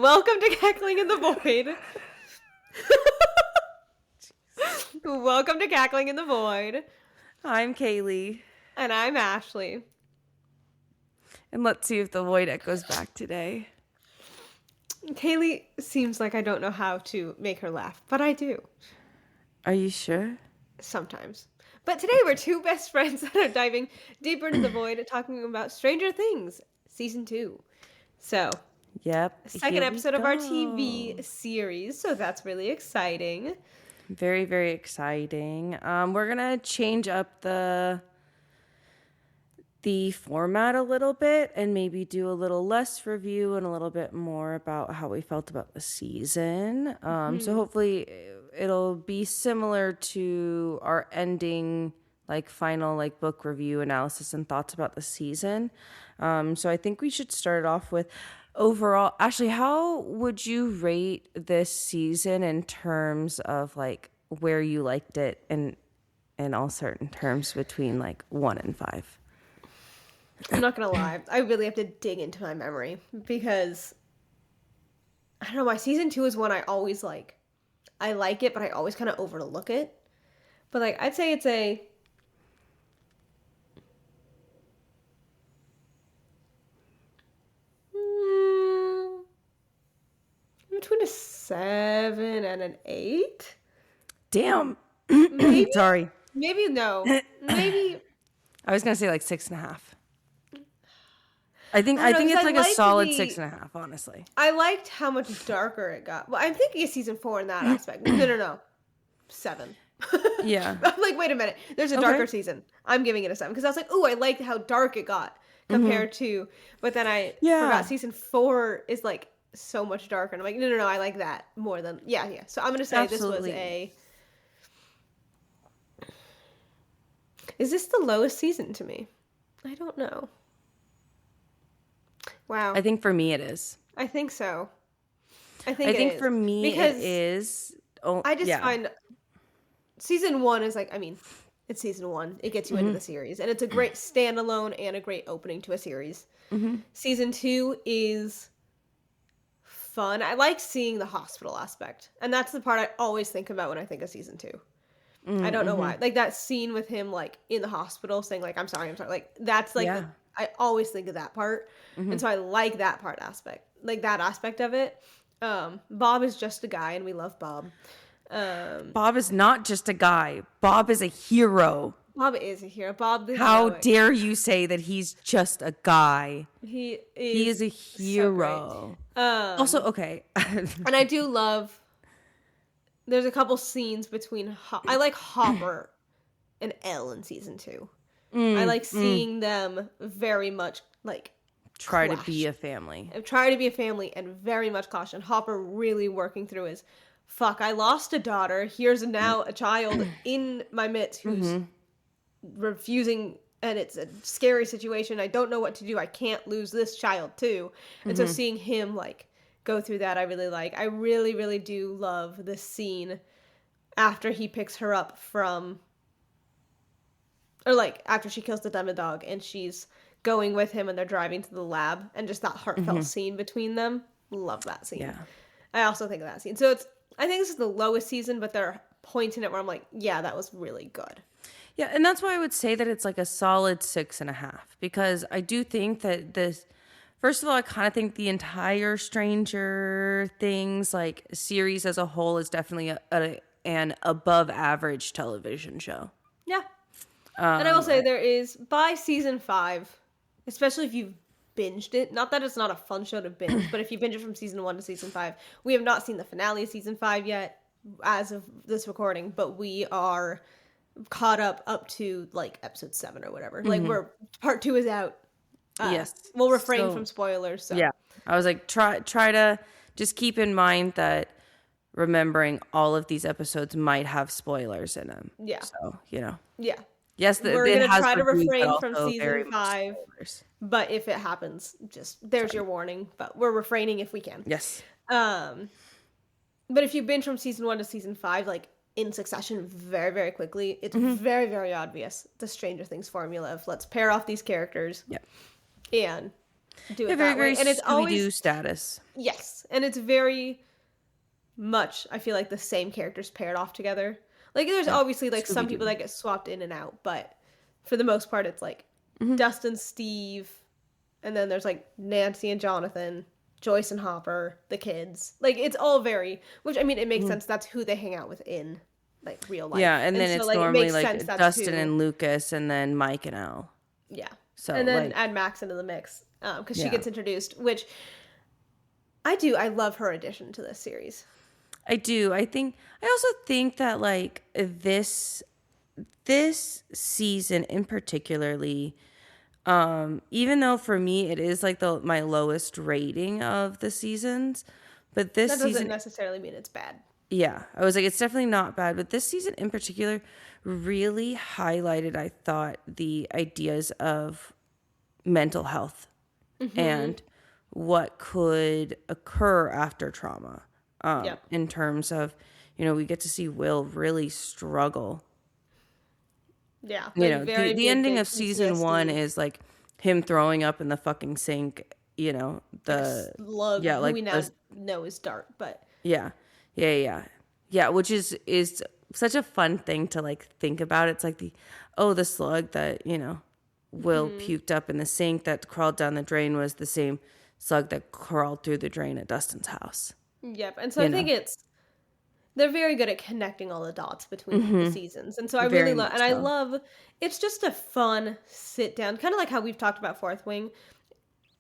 Welcome to Cackling in the Void. Welcome to Cackling in the Void. I'm Kaylee. And I'm Ashley. And let's see if the void echoes back today. Kaylee seems like I don't know how to make her laugh, but I do. Are you sure? Sometimes. But today we're two best friends that are diving deeper into the void talking about Stranger Things, Season 2. So, yep. Second episode of our TV series, so that's really exciting. Very, very exciting. We're gonna change up the format a little bit and maybe do a little less review and a little bit more about how we felt about the season. So hopefully it'll be similar to our ending, final book review, analysis, and thoughts about the season. So I think we should start off with overall. Ashley, how would you rate this season in terms of where you liked it and all certain terms between 1 and 5? I'm not gonna lie, I really have to dig into my memory because I don't know why Season 2 is one I always like. I like it, but I always kind of overlook it. But I'd say it's a between a 7 and an 8. Damn. Maybe. Sorry. Maybe no. Maybe. I was gonna say 6.5. I think it's a solid 6.5, honestly. I liked how much darker it got. Well, I'm thinking of Season 4 in that aspect. No. 7. Yeah. I'm wait a minute. There's a darker season. I'm giving it a 7 because I was ooh, I liked how dark it got compared to. But then I forgot Season 4 is so much darker, and I'm no, I like that more than yeah. So I'm gonna say Absolutely. This was a. Is this the lowest season to me? I don't know. Wow. I think for me it is. I think so. I I think think for me because it is. Oh, I just find Season 1 is it's Season 1. It gets you into the series. And it's a great standalone and a great opening to a series. Season 2 is fun. I like seeing the hospital aspect. And that's the part I always think about when I think of Season 2. I don't know why. That scene with him in the hospital saying I'm sorry. That's I always think of that part. And so I like that aspect. That aspect of it. Bob is just a guy and we love Bob. Bob is not just a guy. Bob is a hero. Bob is a hero. How dare you say that he's just a guy? He is a hero. So also, okay. And I do love. There's a couple scenes between. I like Hopper and Elle in Season 2. I like seeing them very much try to be a family. Try to be a family and very much caution. Hopper really working through his. Fuck, I lost a daughter. Here's now a child in my midst who's refusing, and it's a scary situation. I don't know what to do. I can't lose this child too. And so seeing him go through that, I really like. I really, really do love the scene after he picks her up from, or after she kills the dog and she's going with him and they're driving to the lab, and just that heartfelt scene between them. Love that scene. Yeah. I also think of that scene. So I think this is the lowest season, but there are points in it where I'm yeah, that was really good. Yeah, and that's why I would say that it's a solid 6.5, because I do think that this, first of all, I kind of think the entire Stranger Things series as a whole is definitely an above average television show. Yeah. And I will say there is, by Season 5, especially if you've binged it, not that it's not a fun show to binge, but if you binge it from Season 1 to Season 5, we have not seen the finale of Season 5 yet as of this recording, but we are caught up to episode 7 or whatever. We're part 2 is out. Yes. We'll refrain from spoilers. So. Yeah. I was try to just keep in mind that remembering all of these episodes might have spoilers in them. Yeah. So, Yeah. Yes, we're going to try to refrain from Season 5, but if it happens, just there's your warning. But we're refraining if we can. Yes. But if you binge from Season 1 to Season 5, in succession very, very quickly, it's very, very obvious the Stranger Things formula of let's pair off these characters. Yep. And do Yeah, it very, that very way. And it's always, Scooby-Doo status. yes, and it's very much, I feel like, the same characters paired off together. Like, there's Yeah, obviously, like, some people Scooby-Doo. that get swapped in and out, but for the most part, it's, like, Mm-hmm. Dustin, Steve, and then there's, like, Nancy and Jonathan, Joyce and Hopper, the kids. Like, it's all very, which, I mean, it makes Mm-hmm. sense. That's who they hang out with in, like, real Yeah, life. and And then so, it's like, it normally makes sense like that's Dustin who, and Lucas, and then Mike and Elle. yeah. So And then like, add Max into the mix, because she yeah, gets introduced, which I love her addition to this series. I do. I also think that like this season in particularly, even though for me it is like my lowest rating of the seasons, but this That doesn't season, necessarily mean it's bad. yeah, I was like, it's definitely not bad, but this season in particular really highlighted, I thought, the ideas of mental health and what could occur after trauma. Yep. In terms of, we get to see Will really struggle. Yeah. Like, very The big, ending big of season 1 PTSD. is like him throwing up in the fucking sink, Like a the, slug, yeah, who like we now the, know is Dart, but yeah, yeah, yeah, yeah, which is such a fun thing to like think about. It's like the slug that, Will puked up in the sink that crawled down the drain was the same slug that crawled through the drain at Dustin's house. yep. And so You I think know, they're very good at connecting all the dots between the seasons. And so I really very love, much and I so. love, it's just a fun sit down, kind of like how we've talked about Fourth Wing.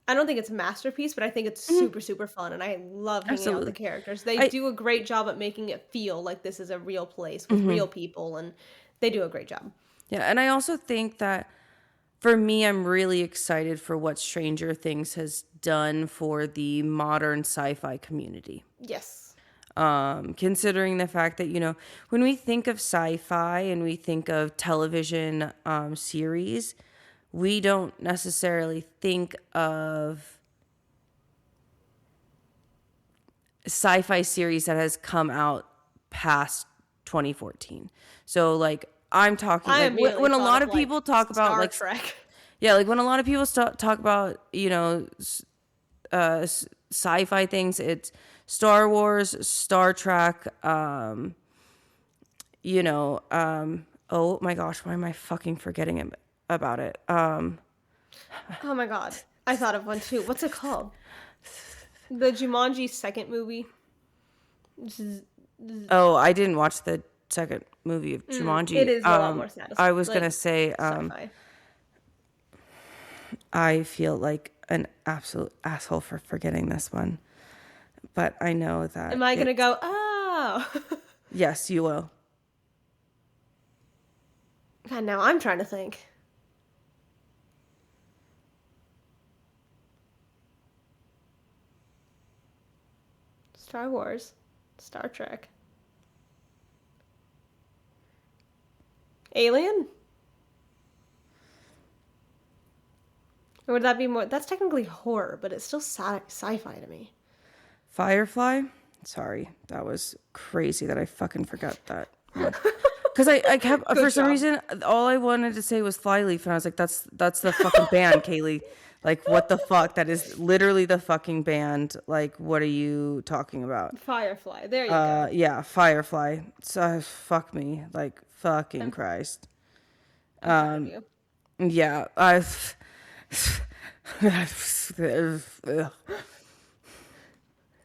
I don't think it's a masterpiece, but I think it's Mhm. super, super fun. And I love hanging out with the Absolutely. characters. They I do a great job at making it feel like this is a real place with mhm. real people. And they do a great job. Yeah, and I also think that for me, I'm really excited for what Stranger Things has done for the modern sci-fi community. Yes. Considering the fact that, when we think of sci-fi and we think of television series, we don't necessarily think of sci-fi series that has come out past 2014. So like I'm talking I like immediately when a thought lot of, of like, people talk about Star like Trek. yeah, like when a lot of people talk about, sci-fi things, it's Star Wars, Star Trek, oh my gosh, why am I fucking forgetting about it? Oh my god. I thought of one too. What's it called? The Jumanji second movie. Oh, I didn't watch the second movie of It Jumanji. is a lot more I satisfying. was Like, gonna say, sci-fi. I feel like an absolute asshole for forgetting this one, but I know that Am I gonna go, oh? yes, you will. God, now I'm trying to think. Star Wars. Star Trek. Alien? Or would that be more? That's technically horror, but it's still sci-fi to me. Firefly. Sorry, that was crazy that I fucking forgot that one. Because I kept Good for some job. reason all I wanted to say was Flyleaf, and I was like, that's the fucking band, Kaylee. Like, what the fuck? That is literally the fucking band. Like, what are you talking about? Firefly. There you go. Yeah, Firefly. So fuck me, like fucking Christ. I'm proud of you. Yeah, I've.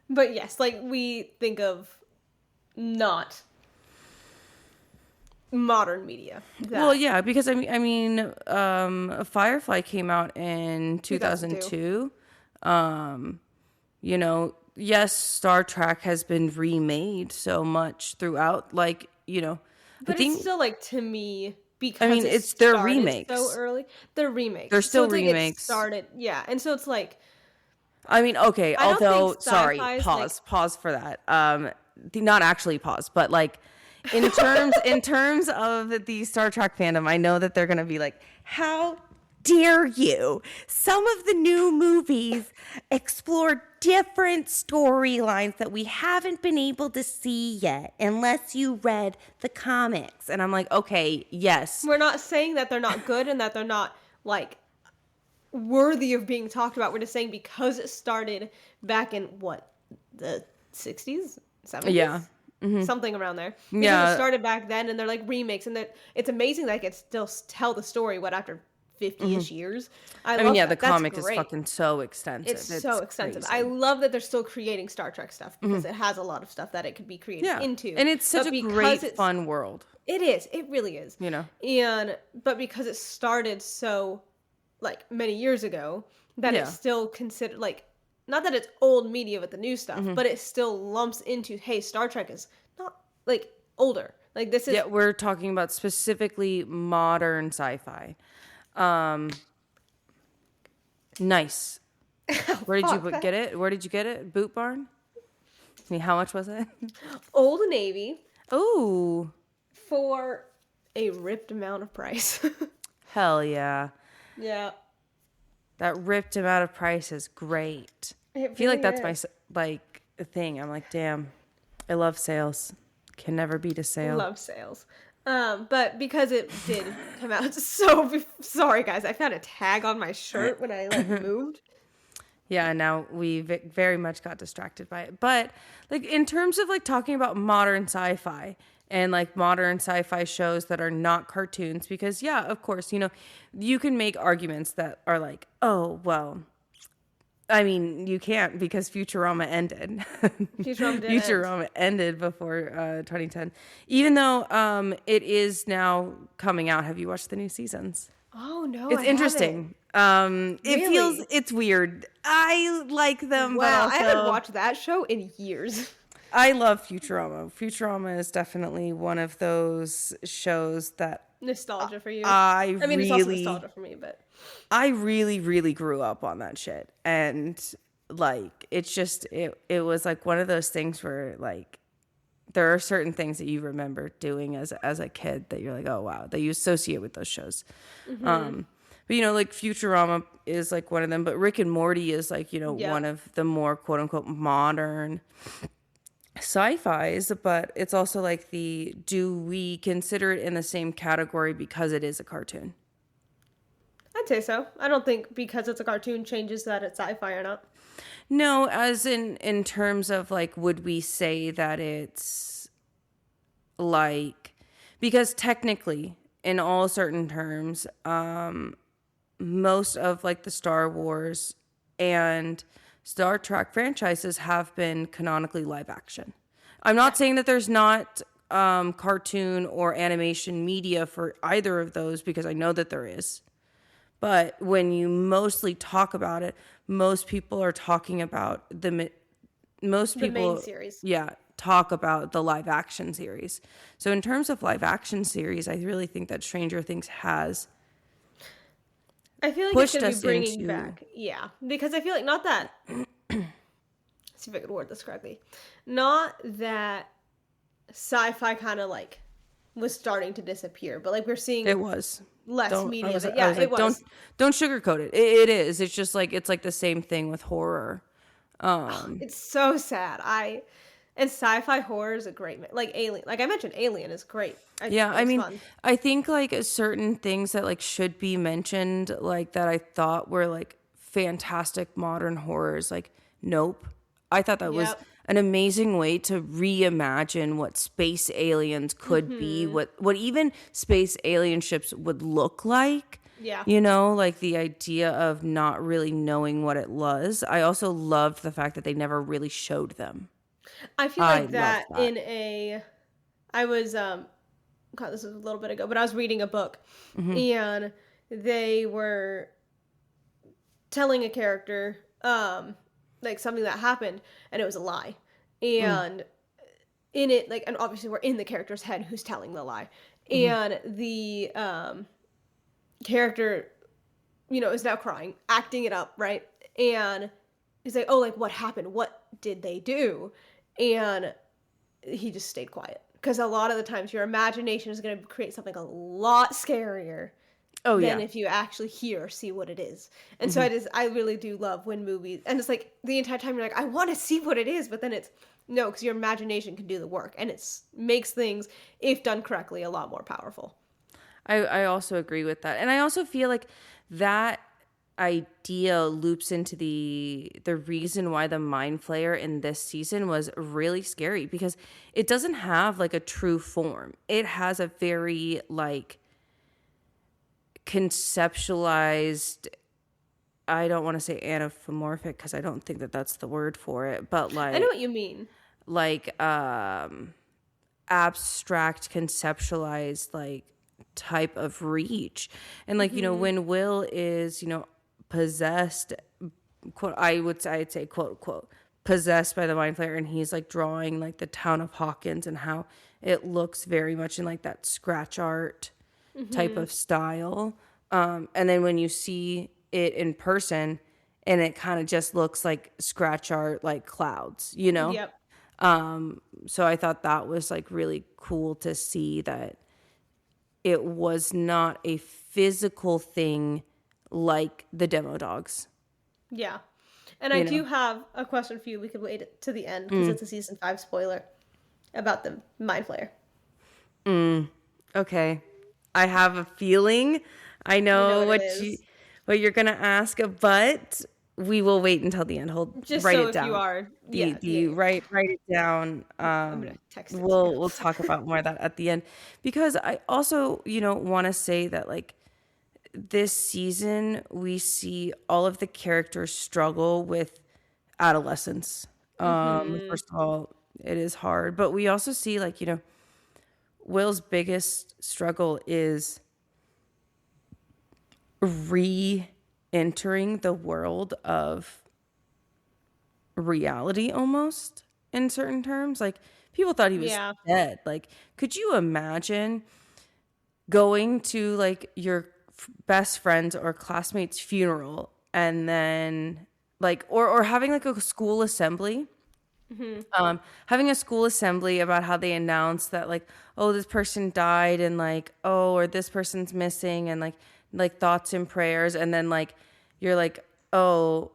But yes, like, we think of not modern media. Well, yeah, because Firefly came out in 2002. Yes, Star Trek has been remade so much throughout, like, I But think, it's still, like, to me, because it it's their started remakes. so early. They're remakes. They're So still it's like it remakes. started, yeah. And so it's like, Okay, I don't although, think sorry, sci-fi is, pause for that. Not actually pause, but like, in terms of the Star Trek fandom, I know that they're gonna be like, how dare you? Some of the new movies explore different storylines that we haven't been able to see yet, unless you read the comics. And I'm like, okay, yes. we're not saying that they're not good and that they're not, like, worthy of being talked about. We're just saying because it started back in what, the 60s, 70s? Yeah. Something around there. Because Yeah. it started back then, and they're like remakes, and it's amazing that I could still tell the story, after 50-ish years. I mean, love yeah, that. the That's comic is great. fucking so extensive. It's so extensive. Crazy. I love that they're still creating Star Trek stuff, because it has a lot of stuff that it could be created into. And it's such a great, fun world. It is. It really is. But because it started so, like, many years ago, that it's still considered, like, not that it's old media with the new stuff, but it still lumps into, hey, Star Trek is not, like, older. Like, this is... Yeah, we're talking about specifically modern sci-fi. Nice. Where did you get it? Where did you get it? Boot Barn? I mean, how much was it? Old Navy. Ooh. For a ripped amount of price. Hell yeah. Yeah. That ripped amount of price is great. I feel like that's my thing. I'm like, damn, I love sales. Can never beat a sale. Love sales. But because it did come out, so sorry guys, I found a tag on my shirt when I moved. Yeah, now we very much got distracted by it. But like in terms of like talking about modern sci-fi and like modern sci-fi shows that are not cartoons, because yeah, of course, you can make arguments that are like, oh, well, I mean, you can't because Futurama ended. Futurama ended before 2010. Even though it is now coming out. Have you watched the new seasons? Oh, no, it's interesting. It's weird. I like them, wow, but also... I haven't watched that show in years. I love Futurama. Futurama is definitely one of those shows that... Nostalgia for you. It's also nostalgia for me, but... I really, really grew up on that shit. And, like, it's just... It was, like, one of those things where, like, there are certain things that you remember doing as a kid that you're like, oh, wow, that you associate with those shows. Mm-hmm. But, like, Futurama is, like, one of them. But Rick and Morty is, like, one of the more, quote-unquote, modern sci-fis. But it's also, like, do we consider it in the same category because it is a cartoon? I'd say so. I don't think because it's a cartoon changes that it's sci-fi or not. No, as in terms of, like, would we say that it's, like... Because technically, in all certain terms... most of like the Star Wars and Star Trek franchises have been canonically live action. I'm not saying that there's not cartoon or animation media for either of those, because I know that there is. But when you mostly talk about it, most people are talking about the main series. Yeah, talk about the live action series. So in terms of live action series, I really think that Stranger Things has... I feel like it's going to be bringing back. Yeah. Because I feel like not that... see if I could word this correctly. Not that sci-fi kind of like was starting to disappear, but like we're seeing... It was. Less media of it. Yeah, it was. Don't sugarcoat it. It is. It's just like, it's like the same thing with horror. It's so sad. And sci-fi horror is a great, like Alien. Like I mentioned, Alien is great. Fun. I think like certain things that like should be mentioned, like that I thought were like fantastic modern horrors, like Nope. I thought that was an amazing way to reimagine what space aliens could be, what even space alien ships would look like. Yeah. Like the idea of not really knowing what it was. I also loved the fact that they never really showed them. I feel like that I was, God, this was a little bit ago, but I was reading a book and they were telling a character, like something that happened and it was a lie. And in it, like, and obviously we're in the character's head who's telling the lie. And the, character, is now crying, acting it up, right? And he's like, oh, like what happened? What did they do? And he just stayed quiet. Because a lot of the times your imagination is going to create something a lot scarier than if you actually hear or see what it is. And so I really do love when movies, and it's like the entire time you're like, I want to see what it is, but then it's, no, because your imagination can do the work. And it makes things, if done correctly, a lot more powerful. I also agree with that. And I also feel like that idea loops into the reason why the mind flayer in this season was really scary, because it doesn't have like a true form. It has a very like conceptualized, I don't want to say anthropomorphic because I don't think that that's the word for it, but I know like what you mean. abstract conceptualized like type of reach. And like, when Will is, possessed, quote, I'd say quote quote possessed by the mind flayer, and he's like drawing like the town of Hawkins and how it looks very much in like that scratch art type of style. And then when you see it in person, and it kind of just looks like scratch art, like clouds, Yep. So I thought that was like really cool to see that it was not a physical thing like the demo dogs, Yeah. And I do have a question for you. We could wait to the end because it's a season 5 spoiler about the mind flayer. Okay. I have a feeling I You know know what it is. what you're gonna ask, but we will wait until the end. Hold, Just write so it if you down. are, yeah, yeah, The yeah. write it down. I'm gonna text it to you. We'll talk about more of that at the end, because I also want to say that like this season we see all of the characters struggle with adolescence. First of all, it is hard, but we also see like Will's biggest struggle is re-entering the world of reality, almost, in certain terms. Like, people thought he was Yeah. dead. Like, could you imagine going to like your best friend's or classmate's funeral, and then like or having like a school assembly, having a school assembly about how they announce that like, oh, this person died, and like, oh, or this person's missing, and like thoughts and prayers, and then like you're like, oh,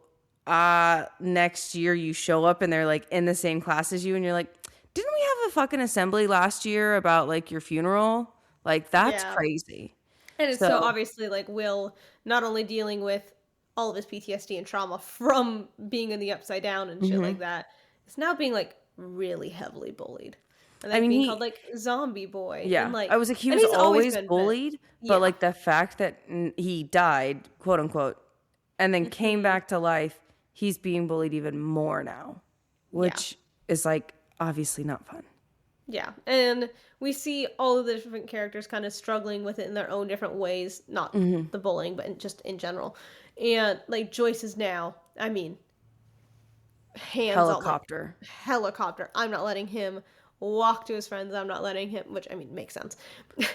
next year you show up and they're like in the same class as you, and you're like, didn't we have a fucking assembly last year about like your funeral? Like, that's Yeah. crazy. And it's so So obviously like Will not only dealing with all of his PTSD and trauma from being in the upside down and shit like that, it's now being like really heavily bullied. And I like mean, being called like zombie boy and yeah, like I was like, he and was he's always always been bullied, but yeah. like the fact that he died, quote unquote, and then came back to life, he's being bullied even more now, Yeah. which is like obviously not fun. Yeah. And we see all of the different characters kind of struggling with it in their own different ways, not the bullying, but just in general. And like Joyce is now, I mean, hands on like Helicopter. helicopter. I'm not letting him walk to his friends. I'm not letting him, which I mean makes sense. Like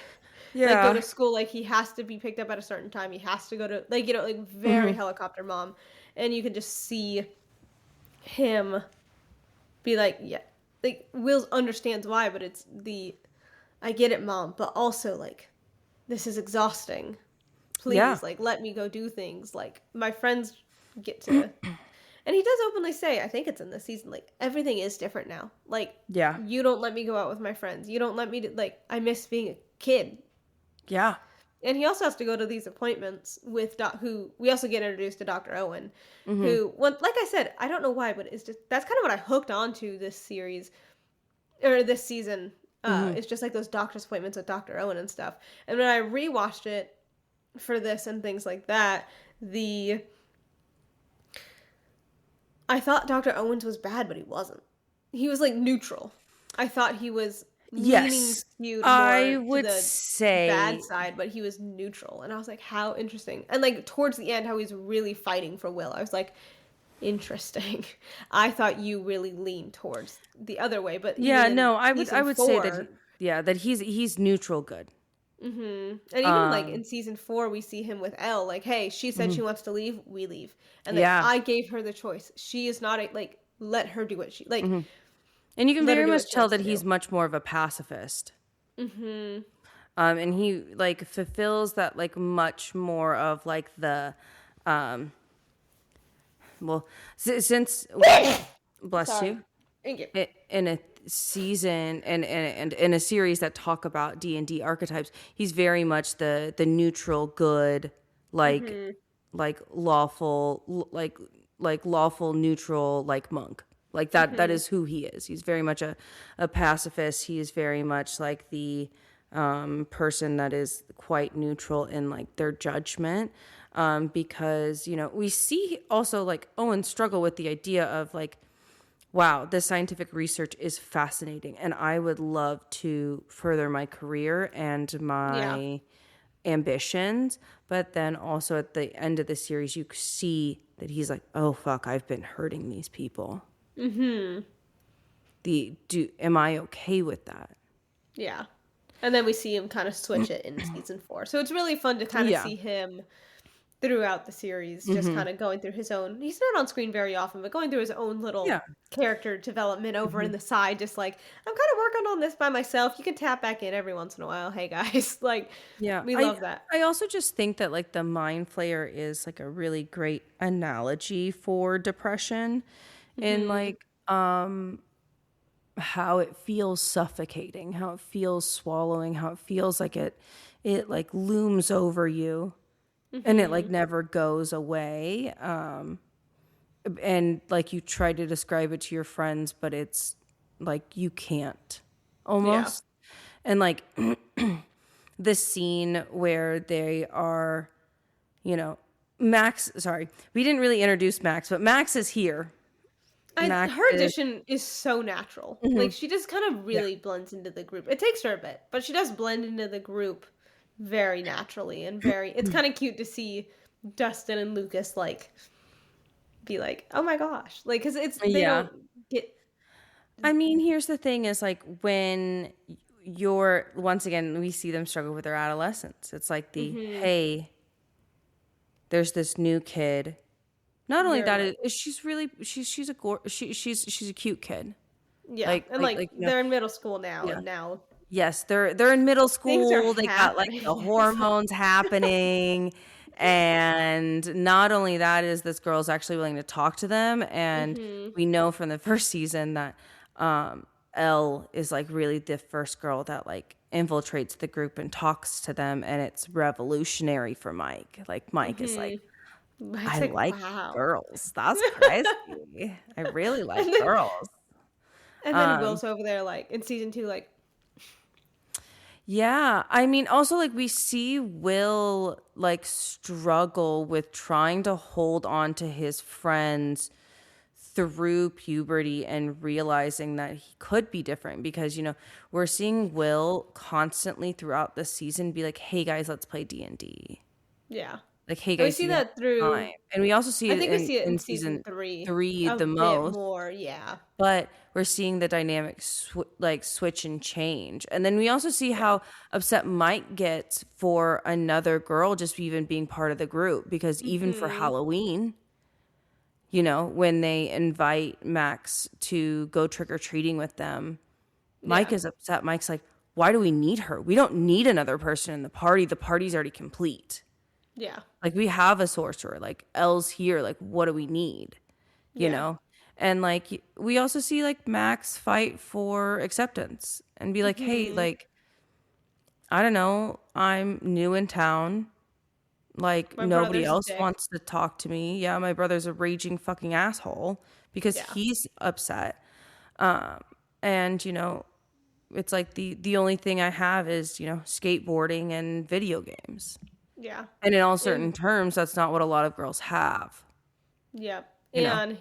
go Yeah. to school, like he has to be picked up at a certain time. He has to go to like like very helicopter mom, and you can just see him be like, yeah, like Will understands why, but it's the I get it, mom, but also like this is exhausting. Yeah. Please, like let me go do things. Like my friends get to and he does openly say, I think it's in this season, like, everything is different now. Like, Yeah. you don't let me go out with my friends. You don't let me, like, I miss being a kid. Yeah. And he also has to go to these appointments with who, we also get introduced to Dr. Owen, who, like I said, I don't know why, but it's just, that's kind of what I hooked onto this series, or this season. It's just like those doctor's appointments with Dr. Owen and stuff. And when I rewatched it for this and things like that, I thought Dr. Owens was bad, but he wasn't. He was like neutral. I thought he was leaning Yes. skewed I more to would the bad say, side, but he was neutral. And I was like, how interesting. And like towards the end, how he's really fighting for Will. I was like, interesting. I thought you really leaned towards the other way, but yeah, even in no, I season would say that 4, that he's neutral good. and even like in season 4, we see him with Elle. Like, hey, she said she wants to leave. We leave, and like Yeah. I gave her the choice. She is not a like. Let her do what she like. And you can Let her very do much what she tell wants that to he's do. much more of a pacifist. And he like fulfills that like much more of like the, well, since bless Sorry. you, Thank you. in a season and in a series that talk about D&D archetypes, he's very much the neutral good, like like lawful neutral like monk. Like that is who he is. He's very much a pacifist. He is very much like the person that is quite neutral in like their judgment. Because, we see also like Owen struggle with the idea of like, wow, this scientific research is fascinating and I would love to further my career and Yeah. my ambitions. But then also at the end of the series, you see that he's like, oh, fuck, I've been hurting these people. Mm-hmm. Am I okay with that? Yeah. And then we see him kind of switch it in season 4. So it's really fun to kind of Yeah. see him throughout the series, just kind of going through his own. He's not on screen very often, but going through his own little Yeah. character development over in the side, just like, I'm kind of working on this by myself. You can tap back in every once in a while. Hey guys, like, Yeah. we love that. I also just think that like the mind flayer is like a really great analogy for depression and like how it feels suffocating, how it feels swallowing, how it feels like it like looms over you and it like never goes away. And like you try to describe it to your friends, but it's like you can't Yeah. almost. And like this scene where they are, Max, sorry, we didn't really introduce Max, but Max is here. Max Her is, addition is so natural. Like, she just kind of yeah. really blends into the group. It takes her a bit, but she does blend into the group very naturally and very. It's kind of cute to see Dustin and Lucas, like, be like, oh my gosh. Like, because they Yeah. don't get. I mean, here's the thing is like when once again, we see them struggle with their adolescence. It's like hey, there's this new kid. Not only They're that, like, she's a cute kid. yeah. And, like, You know, they're in middle school now, yeah. and now Yes, they're in middle things are school. They got like happening. the hormones happening. And not only that is this girl's actually willing to talk to them. And we know from the first season that Elle is like really the first girl that like infiltrates the group and talks to them. And it's revolutionary for Mike. Like Mike is like, It's I like, like wow. girls. That's crazy. I really like And then, girls. and then Will's over there, like, in season 2, like, Yeah, I mean, also like we see Will like struggle with trying to hold on to his friends through puberty and realizing that he could be different because we're seeing Will constantly throughout the season be like, "Hey guys, let's play D&D." yeah. Like, "Hey And we guys, do see you have that through. time?" And we also see I it think we see it in in season season 3 3 a the bit most. more. Yeah. But we're seeing the dynamic switch and change. And then we also see how upset Mike gets for another girl just even being part of the group. Because even for Halloween, when they invite Max to go trick-or-treating with them, Mike Yeah. is upset. Mike's like, why do we need her? We don't need another person in the party. The party's already complete. Yeah. Like, we have a sorcerer. Like, Elle's here. Like, what do we need? Yeah. And like we also see like Max fight for acceptance and be like, hey, like, I don't know, I'm new in town. Like My nobody brother's a else dick. wants to talk to me. Yeah, my brother's a raging fucking asshole because Yeah. he's upset. And it's like the only thing I have is, skateboarding and video games. Yeah. And in all certain And terms, that's not what a lot of girls have, yeah. you know. And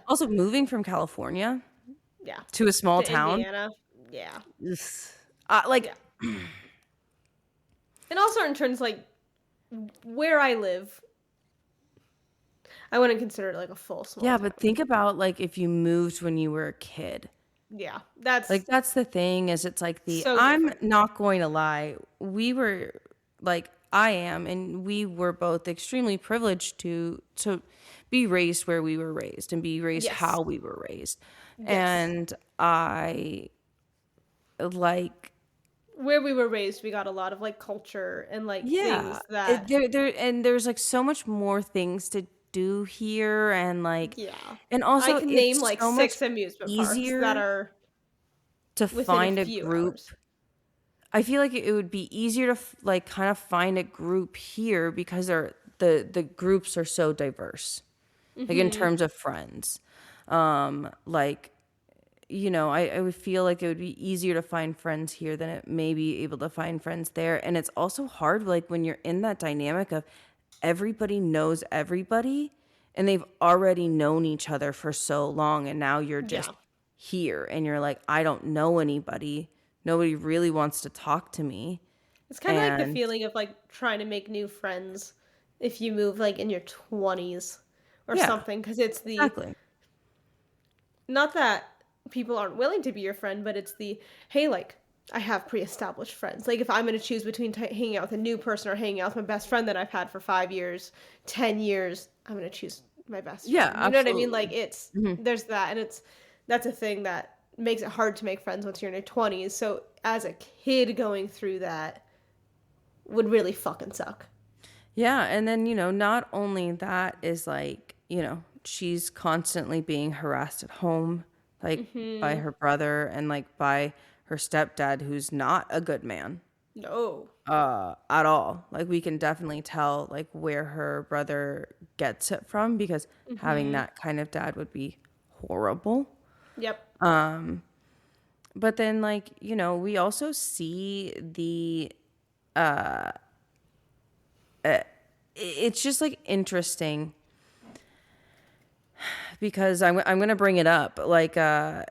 Also moving from California yeah. to a small To town. Indiana. Yeah. Like, Yeah. And also in terms like where I live, I wouldn't consider it like a full small yeah, town. but think about like if you moved when you were a kid. Yeah. That's Like that's the thing is it's like so I'm different. not going to lie. We were like I am and we were both extremely privileged to be raised where we were raised and be raised Yes. how we were raised. Yes. And I like Where we were raised, we got a lot of like culture and like yeah, things that there's like so much more things to do here and like yeah. and I also can name it's like so much 6 amusement parks that easier are to within find a a few group. hours. I feel like it would be easier to like kind of find a group here because the groups are so diverse, like in terms of friends. Like, you know, I would feel like it would be easier to find friends here than it may be able to find friends there. And it's also hard, like when you're in that dynamic of everybody knows everybody and they've already known each other for so long, and now you're just Yeah. here and you're like, I don't know anybody. Nobody really wants to talk to me. It's kind of like the And feeling of like trying to make new friends if you move like in your 20s or yeah, something, because it's the exactly. not that people aren't willing to be your friend, but it's the hey, like I have pre-established friends. Like if I'm going to choose between hanging out with a new person or hanging out with my best friend that I've had for 5 years, 10 years, I'm going to choose my best Yeah, friend. You know what I mean? absolutely. Like there's that, and that's a thing that makes it hard to make friends once you're in your 20s. So as a kid going through that would really fucking suck. Yeah, and then, you know, not only that is like, you know, she's constantly being harassed at home, like by her brother and like by her stepdad, who's not a good man No. at all. Like we can definitely tell like where her brother gets it from, because having that kind of dad would be horrible. Yep. But then, like, you know, we also see it's just like interesting because I'm gonna bring it up, like the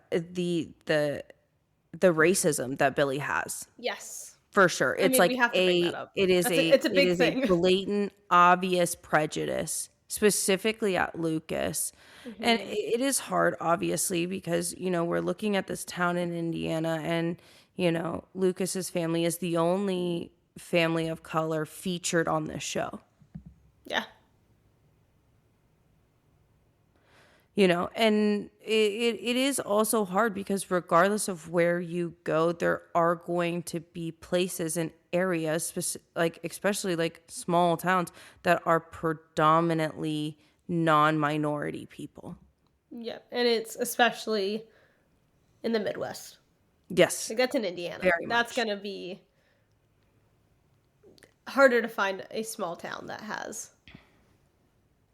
racism that Billy has, Yes. for sure. I It's mean, we like have to bring that up. It's a it big is a thing. blatant, obvious prejudice, specifically at Lucas. And it is hard, obviously, because, you know, we're looking at this town in Indiana, and, you know, Lucas's family is the only family of color featured on this show. Yeah. You know, and it is also hard because regardless of where you go, there are going to be places and areas, like especially like small towns, that are predominantly non-minority people. Yep. And it's especially in the Midwest. Yes, Like that's in Indiana. very That's much. gonna be harder to find a small town that has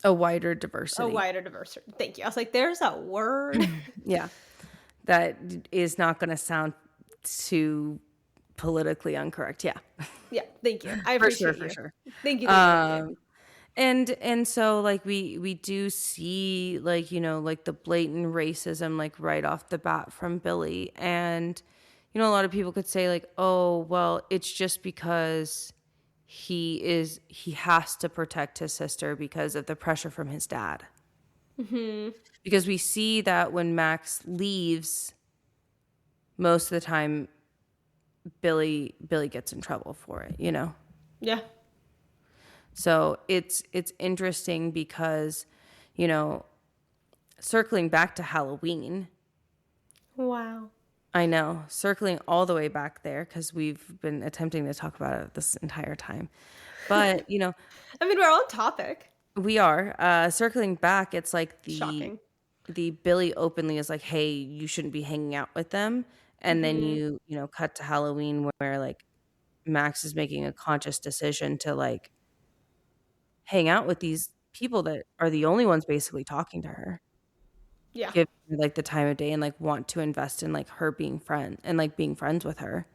A wider a diversity. wider diversity. Thank you. I was like, there's a word. Yeah. That is not going to sound too politically incorrect. Yeah. Yeah, thank you. I For sure, appreciate for you. sure. Thank you, thank you. And so like we do see, like, you know, like the blatant racism like right off the bat from Billy. And, you know, a lot of people could say like, oh, well, it's just because he has to protect his sister because of the pressure from his dad. Because we see that when Max leaves, most of the time Billy gets in trouble for it, you know. Yeah. So it's interesting because, you know, circling back to Halloween, Wow. I know, circling all the way back there because we've been attempting to talk about it this entire time. But, you know, I mean, we're on topic. we are circling back. It's like Shocking. the Billy openly is like, hey, you shouldn't be hanging out with them. And then you know, cut to Halloween where like Max is making a conscious decision to like hang out with these people that are the only ones basically talking to her, Yeah. give her like the time of day, and like want to invest in like her being friend and like being friends with her.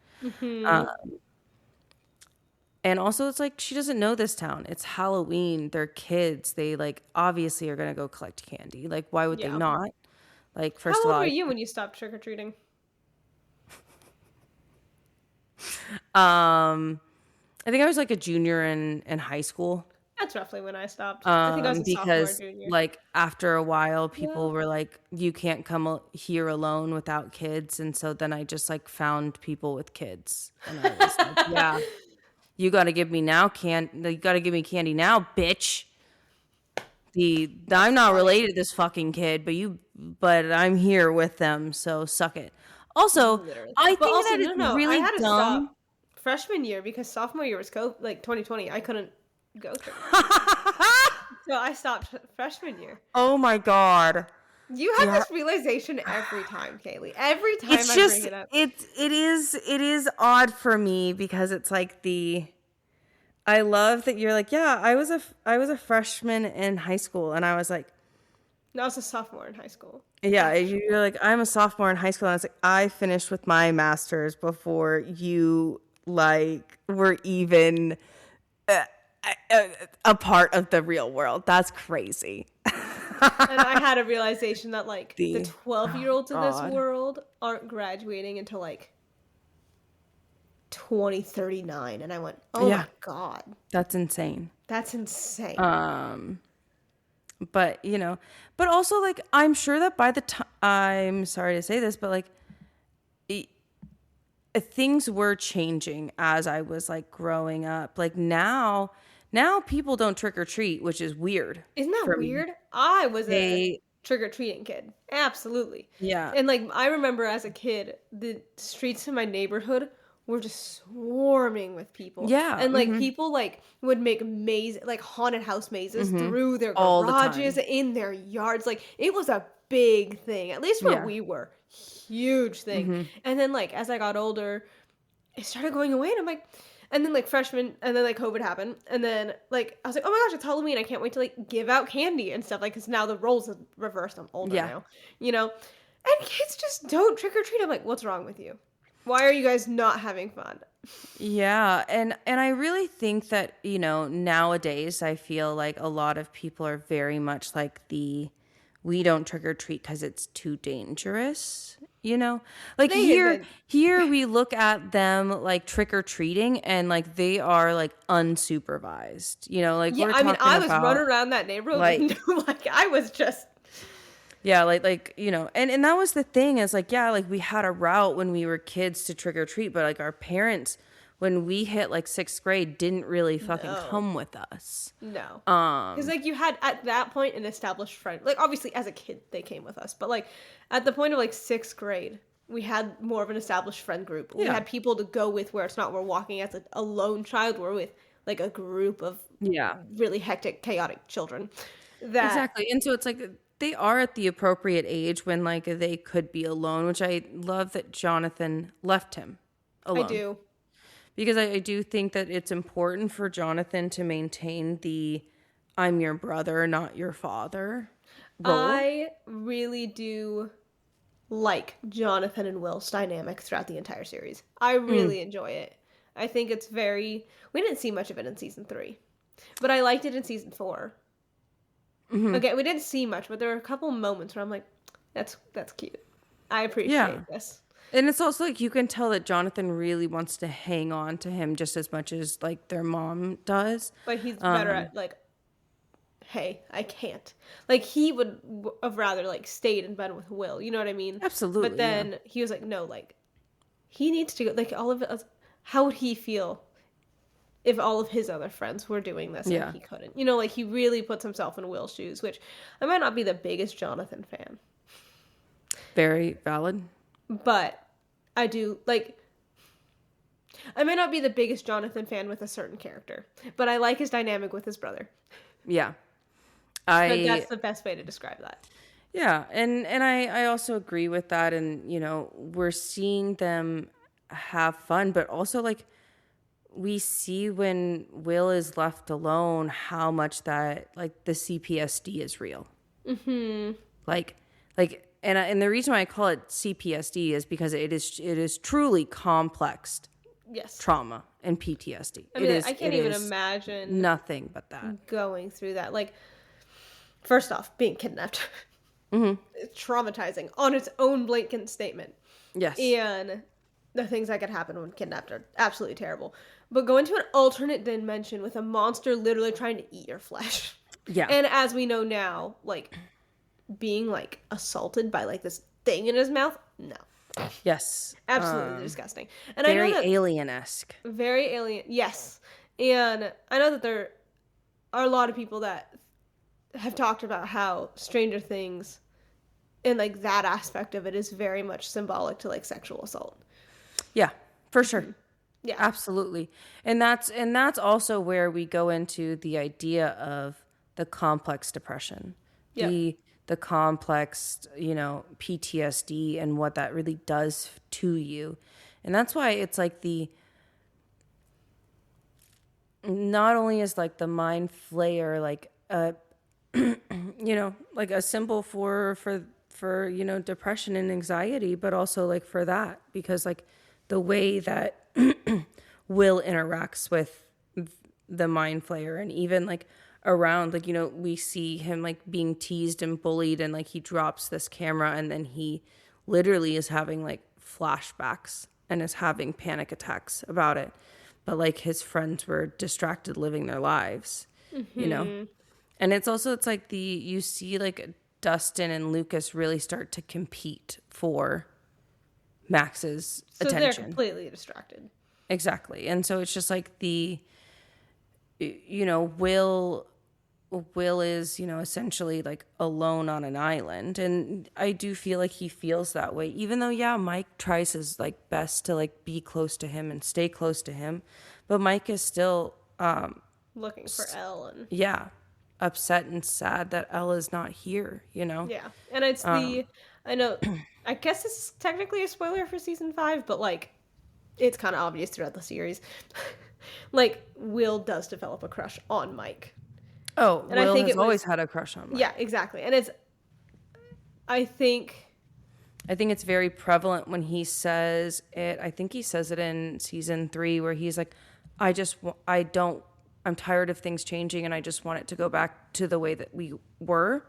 And also it's like she doesn't know this town. It's Halloween. They're kids. They like obviously are gonna go collect candy. Like why would they Yeah. not? Like How first of old all, were you when you stopped trick or treating? I think I was like a junior in high school. That's roughly when I stopped. I think I was a sophomore or Because junior. like after a while people Yeah. were like, you can't come here alone without kids, and so then I just like found people with kids, and I was like, yeah, you got to give me you got to give me candy now, bitch. I'm not related to this fucking kid, but I'm here with them, so suck it. Also, Literally. I But think also, that no, it's no. I really had to dumb. stop freshman year because sophomore year was like 2020. I couldn't go trick. So I stopped freshman year. Oh my god. You have this realization every time, Kaylee. Every time It's I just bring it up. it is odd for me because it's like I love that you're like, yeah, I was a freshman in high school, and I was like, No, I was a sophomore in high school. yeah, Actually. you're like, I'm a sophomore in high school, and I was like, I finished with my master's before you like were even a part of the real world. That's crazy. And I had a realization that like the The 12-year-olds in this God, world aren't graduating until like 2039, and I went, "Oh yeah, my god. that's insane. That's insane." But but also like I'm sure that by the time, I'm sorry to say this, but like it, things were changing as I was like growing up. Like now people don't trick or treat, which is weird Isn't that for me. weird? I was a They trick-or-treating kid. Absolutely. yeah. And like I remember as a kid, the streets in my neighborhood were just swarming with people. Yeah. And like people like would make like haunted house mazes through their All the garages, time. in their yards. Like it was a big thing, at least where Yeah. we were. Huge thing. And then like as I got older, it started going away, and I'm like, and then like freshman, and then like COVID happened, and then like I was like, oh my gosh, it's Halloween! I can't wait to like give out candy and stuff, like, because now the roles have reversed. I'm older Yeah. now, and kids just don't trick or treat. I'm like, what's wrong with you? Why are you guys not having fun? Yeah, and I really think that, nowadays I feel like a lot of people are very much like the we don't trick or treat because it's too dangerous. Like They here even here we look at them like trick or treating and like they are like unsupervised. Like yeah, we're I mean, talking I was running about around that neighborhood like with like I was just yeah, and that was the thing is like, yeah, like we had a route when we were kids to trick or treat, but like our parents, when we hit like sixth grade, didn't really fucking no. come with us. No. Because, like, you had, at that point, an established friend. Like, obviously, as a kid, they came with us. But, like, at the point of, like, sixth grade, we had more of an established friend group. We Yeah. had people to go with where it's not we're walking as a lone child. We're with, like, a group of Yeah, really hectic, chaotic children. That exactly. And so it's like they are at the appropriate age when like they could be alone, which I love that Jonathan left him I alone. do. Because I do think that it's important for Jonathan to maintain the I'm your brother, not your father role. I really do like Jonathan and Will's dynamic throughout the entire series. I really enjoy it. I think it's very. We didn't see much of it in season 3, but I liked it in season 4. Okay, we didn't see much, but there were a couple moments where I'm like, that's cute. I appreciate this. And it's also like you can tell that Jonathan really wants to hang on to him just as much as like their mom does. But he's better at like, hey, I can't. Like he would have rather like stayed in bed with Will. You know what I mean? Absolutely. But then he was like, no, like he needs to go. Like all of it. How would he feel if all of his other friends were doing this and he couldn't? Like he really puts himself in Will's shoes, which I might not be the biggest Jonathan fan. Very valid. But I do like. I may not be the biggest Jonathan fan with a certain character, but I like his dynamic with his brother. Yeah. But that's the best way to describe that. Yeah, and I also agree with that, and we're seeing them have fun, but also like we see when Will is left alone how much that like the CPSD is real. Like and the reason why I call it CPSD is because it is truly complex Yes. trauma and PTSD. I mean, I can't even imagine nothing but that. going through that. Like, first off, being kidnapped. It's traumatizing on its own blanket statement. Yes. And the things that could happen when kidnapped are absolutely terrible. But going to an alternate dimension with a monster literally trying to eat your flesh. Yeah. And as we know now, like, being, like, assaulted by, like, this thing in his mouth? No. Yes. Absolutely disgusting. And very I know that alien-esque. very alien. Yes. And I know that there are a lot of people that have talked about how Stranger Things and like that aspect of it is very much symbolic to like sexual assault. Yeah, for sure. Yeah. Absolutely. And that's also where we go into the idea of the complex depression. Yep. The complex, PTSD and what that really does to you. And that's why it's like not only is like the mind flayer like like a symbol for depression and anxiety, but also like for that, because like the way that Will interacts with the mind flayer, and even like around, like, we see him like being teased and bullied, and like he drops this camera, and then he literally is having like flashbacks and is having panic attacks about it, but like his friends were distracted living their lives, and it's like you see like Dustin and Lucas really start to compete for Max's So attention. they're completely distracted. Exactly. And so it's just like Will is, essentially like alone on an island. And I do feel like he feels that way, even though, yeah, Mike tries his like best to like be close to him and stay close to him. But Mike is still, Looking for Elle. And yeah, upset and sad that Ella's not here, yeah. And it's I know, I guess this is technically a spoiler for season 5, but like, it's kind of obvious throughout the series. Like, Will does develop a crush on Mike. Oh, and Will has always had a crush on Mike. Yeah, exactly. And I think it's very prevalent when he says it. I think he says it in season 3 where he's like, I'm tired of things changing, and I just want it to go back to the way that we were,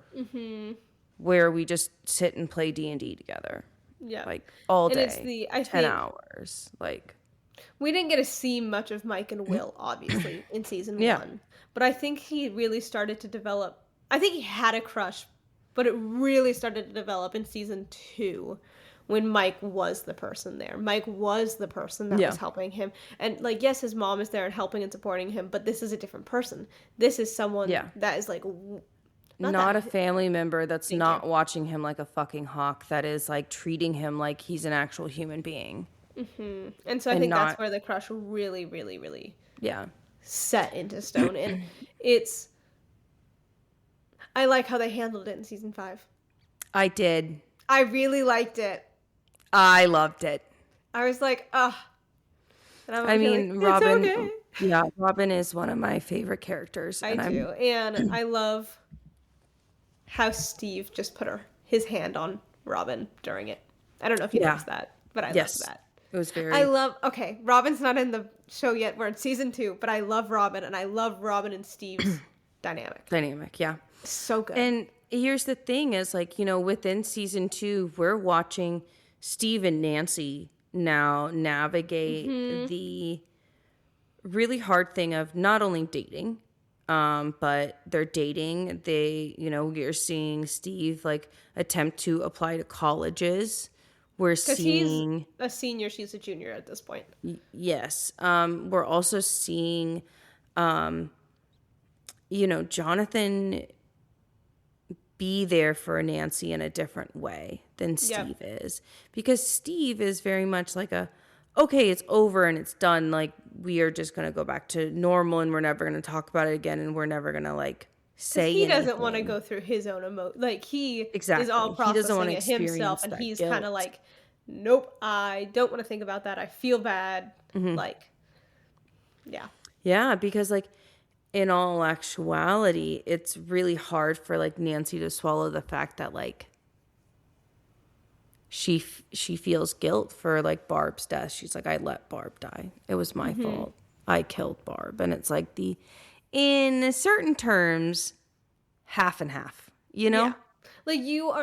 where we just sit and play D&D together. Yeah. Like all day, it's 10 hours. Like, we didn't get to see much of Mike and Will, obviously, in season 1. But I think he really started to develop, I think he had a crush, but it really started to develop in season 2 when Mike was the person there. Mike was the person that was helping him. And like, yes, his mom is there and helping and supporting him, but this is a different person. This is someone that is like... Not a family member that's not watching him like a fucking hawk, that is like treating him like he's an actual human being. Mm-hmm. And so I think that's where the crush really, really, really set into stone. And I like how they handled it in season 5. I did. I really liked it. I loved it. I was like, ugh. I mean, like, Robin. Okay. Yeah, Robin is one of my favorite characters. I do. And I love how Steve just put his hand on Robin during it. I don't know if you noticed that, but I loved that. It was very... Okay, Robin's not in the show yet. We're in season 2, but I love Robin, and I love Robin and Steve's dynamic. Yeah. So good. And here's the thing is, like, within season 2, we're watching Steve and Nancy now navigate the really hard thing of not only dating, but they're dating. You're seeing Steve like attempt to apply to colleges. We're seeing he's a senior, she's a junior at this point. Yes. We're also seeing, Jonathan be there for Nancy in a different way than Steve is, because Steve is very much like okay, it's over and it's done. Like, we are just going to go back to normal, and we're never going to talk about it again. And we're never going to like say he anything. doesn't want to go through his own emotion. Like, he is all processing it himself, and he's kind of like, nope, I don't want to think about that. I feel bad. Like, yeah, because like, in all actuality, it's really hard for like Nancy to swallow the fact that like she feels guilt for like Barb's death. She's like, I let Barb die. It was my fault. I killed Barb. And it's like in certain terms, half and half, Yeah. Like, you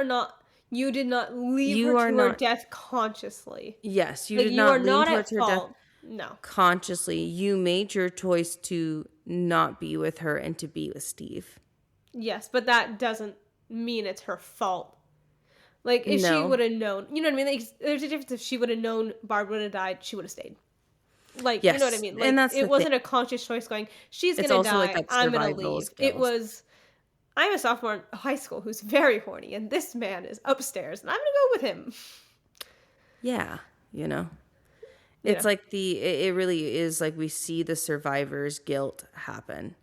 did not leave her to her death consciously. Yes, you did not leave her to her death. No. Consciously. You made your choice to not be with her and to be with Steve. Yes, but that doesn't mean it's her fault. Like, if she would have known, you know what I mean? Like, there's a difference. If she would have known Barb would have died, she would have stayed. Like, you know what I mean? Like, and that's it wasn't a conscious choice going, she's going to die, like, I'm going to leave. Skills. It was, I'm a sophomore in high school who's very horny, and this man is upstairs, and I'm going to go with him. Yeah, It's like it really is like we see the survivor's guilt happen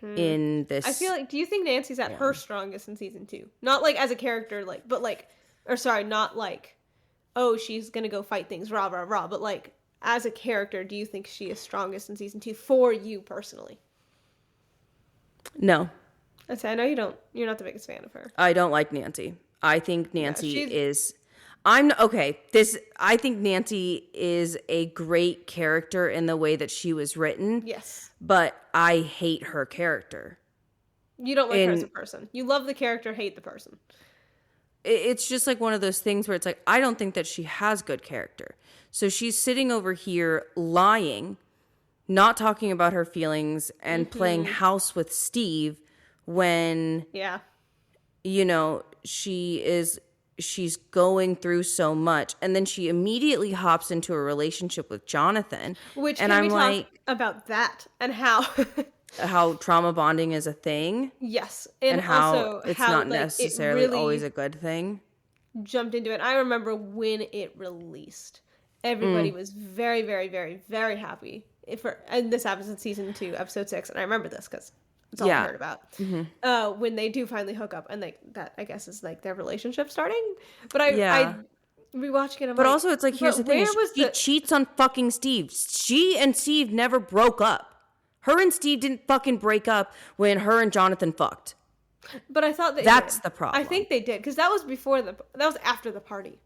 in this. I feel like, do you think Nancy's at her strongest in season 2? Not like as a character, like, but like, or sorry, not like, oh, she's gonna go fight things, rah, rah, rah, but like as a character, do you think she is strongest in season 2 for you personally? No. I'd say, you're not the biggest fan of her. I don't like Nancy. I think Nancy No, is... I think Nancy is a great character in the way that she was written. Yes. But I hate her character. You don't like her as a person. You love the character, hate the person. It's just like one of those things where it's like, I don't think that she has good character. So she's sitting over here lying, not talking about her feelings, and playing house with Steve when, you know, she's going through so much. And then she immediately hops into a relationship with Jonathan. Which, and can we talk about that and how... how trauma bonding is a thing. Yes. And how also it's how, not like, necessarily it really always a good thing. Jumped into it. I remember when it released. Everybody was very, very, very, very happy. And this happens in season 2, episode 6. And I remember this because it's all I heard about. When they do finally hook up. And like that, I guess, is like their relationship starting. But I rewatching it. But also, it's like, here's the thing. She cheats on fucking Steve. She and Steve never broke up. Her and Steve didn't fucking break up when her and Jonathan fucked. But I thought that's the problem. I think they did, because that was after the party.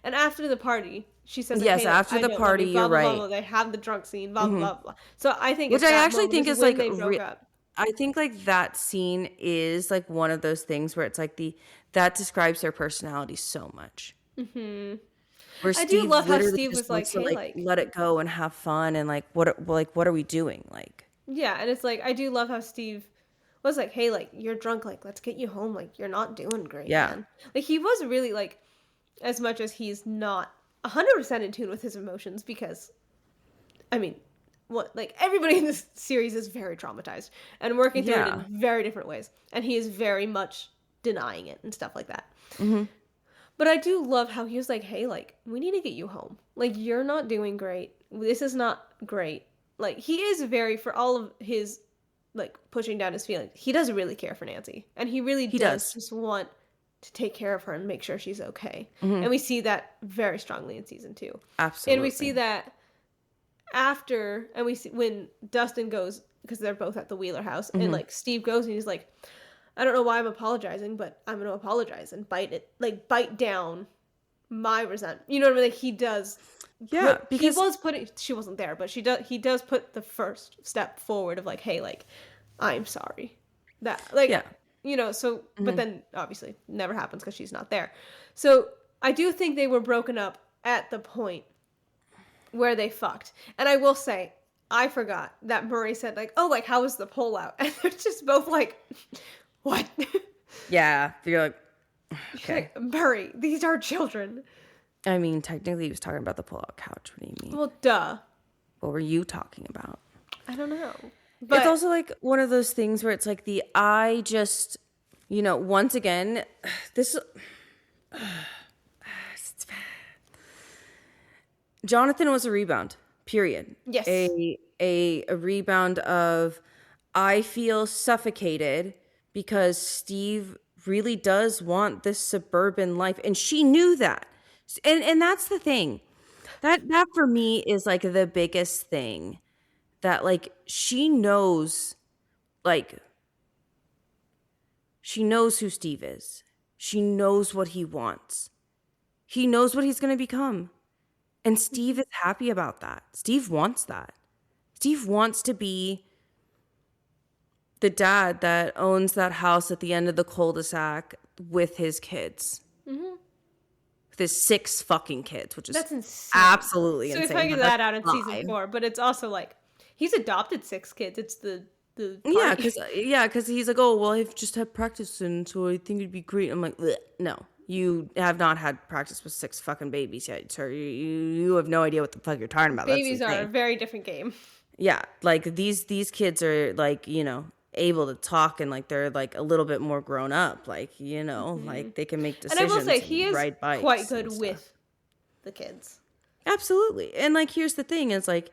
And after the party, she says, yes, hey, after the party, you're right. Blah, blah, they have the drunk scene, blah, blah, blah. So I think which I actually think is like, I think like that scene is like one of those things where it's like that describes their personality so much. Where I do love how Steve was like, hey, like, let it go and have fun, and like what are we doing, like. Yeah, and it's like, I do love how Steve was like, hey, like, you're drunk, like, let's get you home, like, you're not doing great, man. Like, he was really, like, as much as he's not 100% in tune with his emotions, because, I mean, everybody in this series is very traumatized, and working through it in very different ways, and he is very much denying it and stuff like that. But I do love how he was like, hey, like, we need to get you home. Like, you're not doing great. This is not great. Like, he is very, for all of his, like, pushing down his feelings, he does really care for Nancy. And he really does just want to take care of her and make sure she's okay. And we see that very strongly in season 2. Absolutely. And we see that after, and we see when Dustin goes, because they're both at the Wheeler house, and, like, Steve goes and he's like, I don't know why I'm apologizing, but I'm going to apologize and bite down my resentment. You know what I mean? Like, he does... Yeah, because he was putting, she wasn't there, but he does put the first step forward of like, hey, like, I'm sorry. That, like, you know, so, but then obviously never happens because she's not there. So I do think they were broken up at the point where they fucked. And I will say, I forgot that Murray said like, oh, like, how was the pullout? And they're just both like, what? Yeah, you're like, okay. Like, Murray, these are children. I mean, technically he was talking about the pull-out couch. What do you mean? Well, duh. What were you talking about? I don't know. But it's also like one of those things where it's like you know, once again, Jonathan was a rebound, period. Yes. A rebound of, I feel suffocated because Steve really does want this suburban life. And she knew that. And that's the thing. That for me is like the biggest thing, that like she knows who Steve is. She knows what he wants. He knows what he's going to become. And Steve is happy about that. Steve wants that. Steve wants to be the dad that owns that house at the end of the cul-de-sac with his kids. There's 6 fucking kids, which is that's insane. Absolutely insane. So we figured that out in season 4, but it's also like he's adopted 6 kids. It's the party. because he's like, oh well, I've just had practice, and so I think it'd be great. I'm like, no, you have not had practice with 6 fucking babies yet, sir. You have no idea what the fuck you're talking about. Babies are a very different game. Yeah, like these kids are like, you know, able to talk, and like they're like a little bit more grown up, like, you know, like they can make decisions. And I will say he is quite good with the kids. Absolutely. And like, here's the thing is like,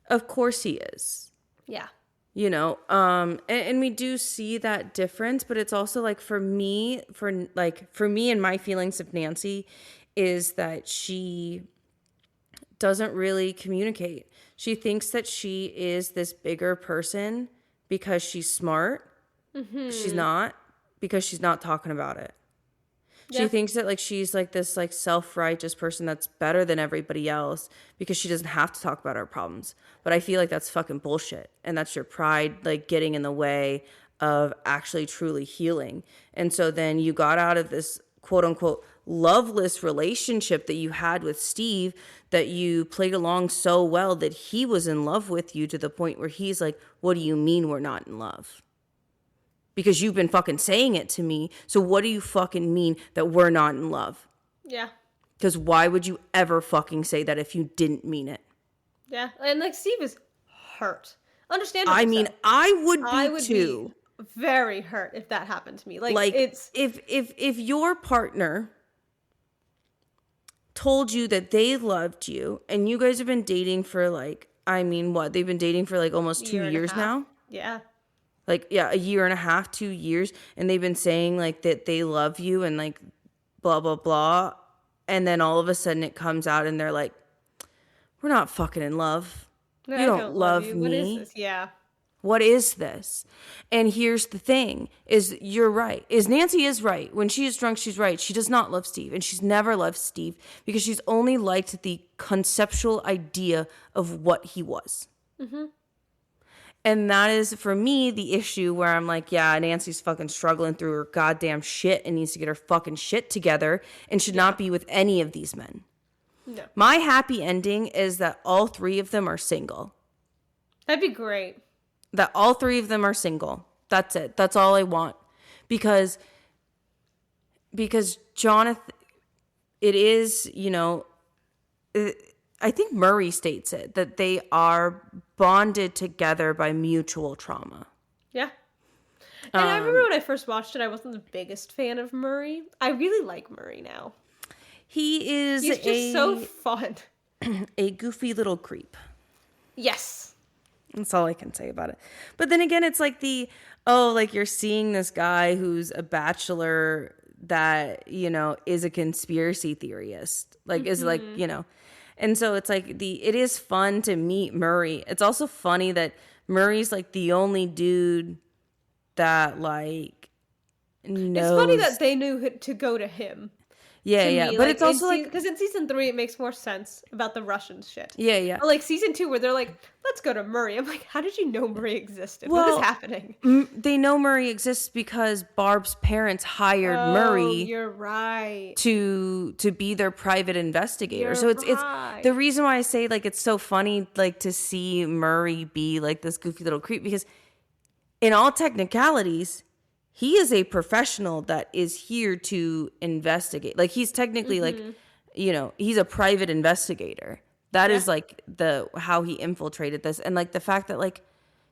of course he is. Yeah. You know, and we do see that difference, but it's also like for me and my feelings of Nancy is that she doesn't really communicate. She thinks that she is this bigger person because she's smart. She's not, because she's not talking about it. She thinks that like she's like this like self-righteous person that's better than everybody else because she doesn't have to talk about her problems. But I feel like that's fucking bullshit. And that's your pride like getting in the way of actually truly healing. And so then you got out of this quote unquote loveless relationship that you had with Steve, that you played along so well that he was in love with you to the point where he's like, what do you mean we're not in love? Because you've been fucking saying it to me. So what do you fucking mean that we're not in love? Yeah. Because why would you ever fucking say that if you didn't mean it? Yeah. And like Steve is hurt. Understandably I mean, so. I would be I would too. be very hurt if that happened to me. Like it's if your partner told you that they loved you and you guys have been dating for like, I mean, what? They've been dating for like almost 2 years now? Yeah. Like, yeah, a year and a half, 2 years. And they've been saying like that they love you and like blah, blah, blah. And then all of a sudden it comes out and they're like, we're not fucking in love. No, You don't love me. What is this? Yeah. What is this? And here's the thing, is you're right. Is Nancy is right. When she is drunk, she's right. She does not love Steve. And she's never loved Steve because she's only liked the conceptual idea of what he was. Mm-hmm. And that is, for me, the issue where I'm like, yeah, Nancy's fucking struggling through her goddamn shit and needs to get her fucking shit together and should not be with any of these men. No. My happy ending is that all three of them are single. That'd be great. That all three of them are single. That's it. That's all I want. Because Jonathan, it is, you know, I think Murray states it, that they are bonded together by mutual trauma. Yeah. And I remember when I first watched it, I wasn't the biggest fan of Murray. I really like Murray now. He's just so fun. A goofy little creep. Yes. That's all I can say about it. But then again, it's like like you're seeing this guy who's a bachelor that, you know, is a conspiracy theorist. Like, is like, you know. And so it's like it is fun to meet Murray. It's also funny that Murray's like the only dude that like knows. It's funny that they knew to go to him. Yeah, yeah. But it's also like, because in season 3 it makes more sense about the Russian shit. Yeah, yeah. But like season 2 where they're like, let's go to Murray. I'm like, how did you know Murray existed? Well, what is happening? They know Murray exists because Barb's parents hired Murray. You're right. To be their private investigator. You're so it's right. the reason why I say like it's so funny like to see Murray be like this goofy little creep, because in all technicalities he is a professional that is here to investigate. Like he's technically like, you know, he's a private investigator. That is like how he infiltrated this. And like the fact that like,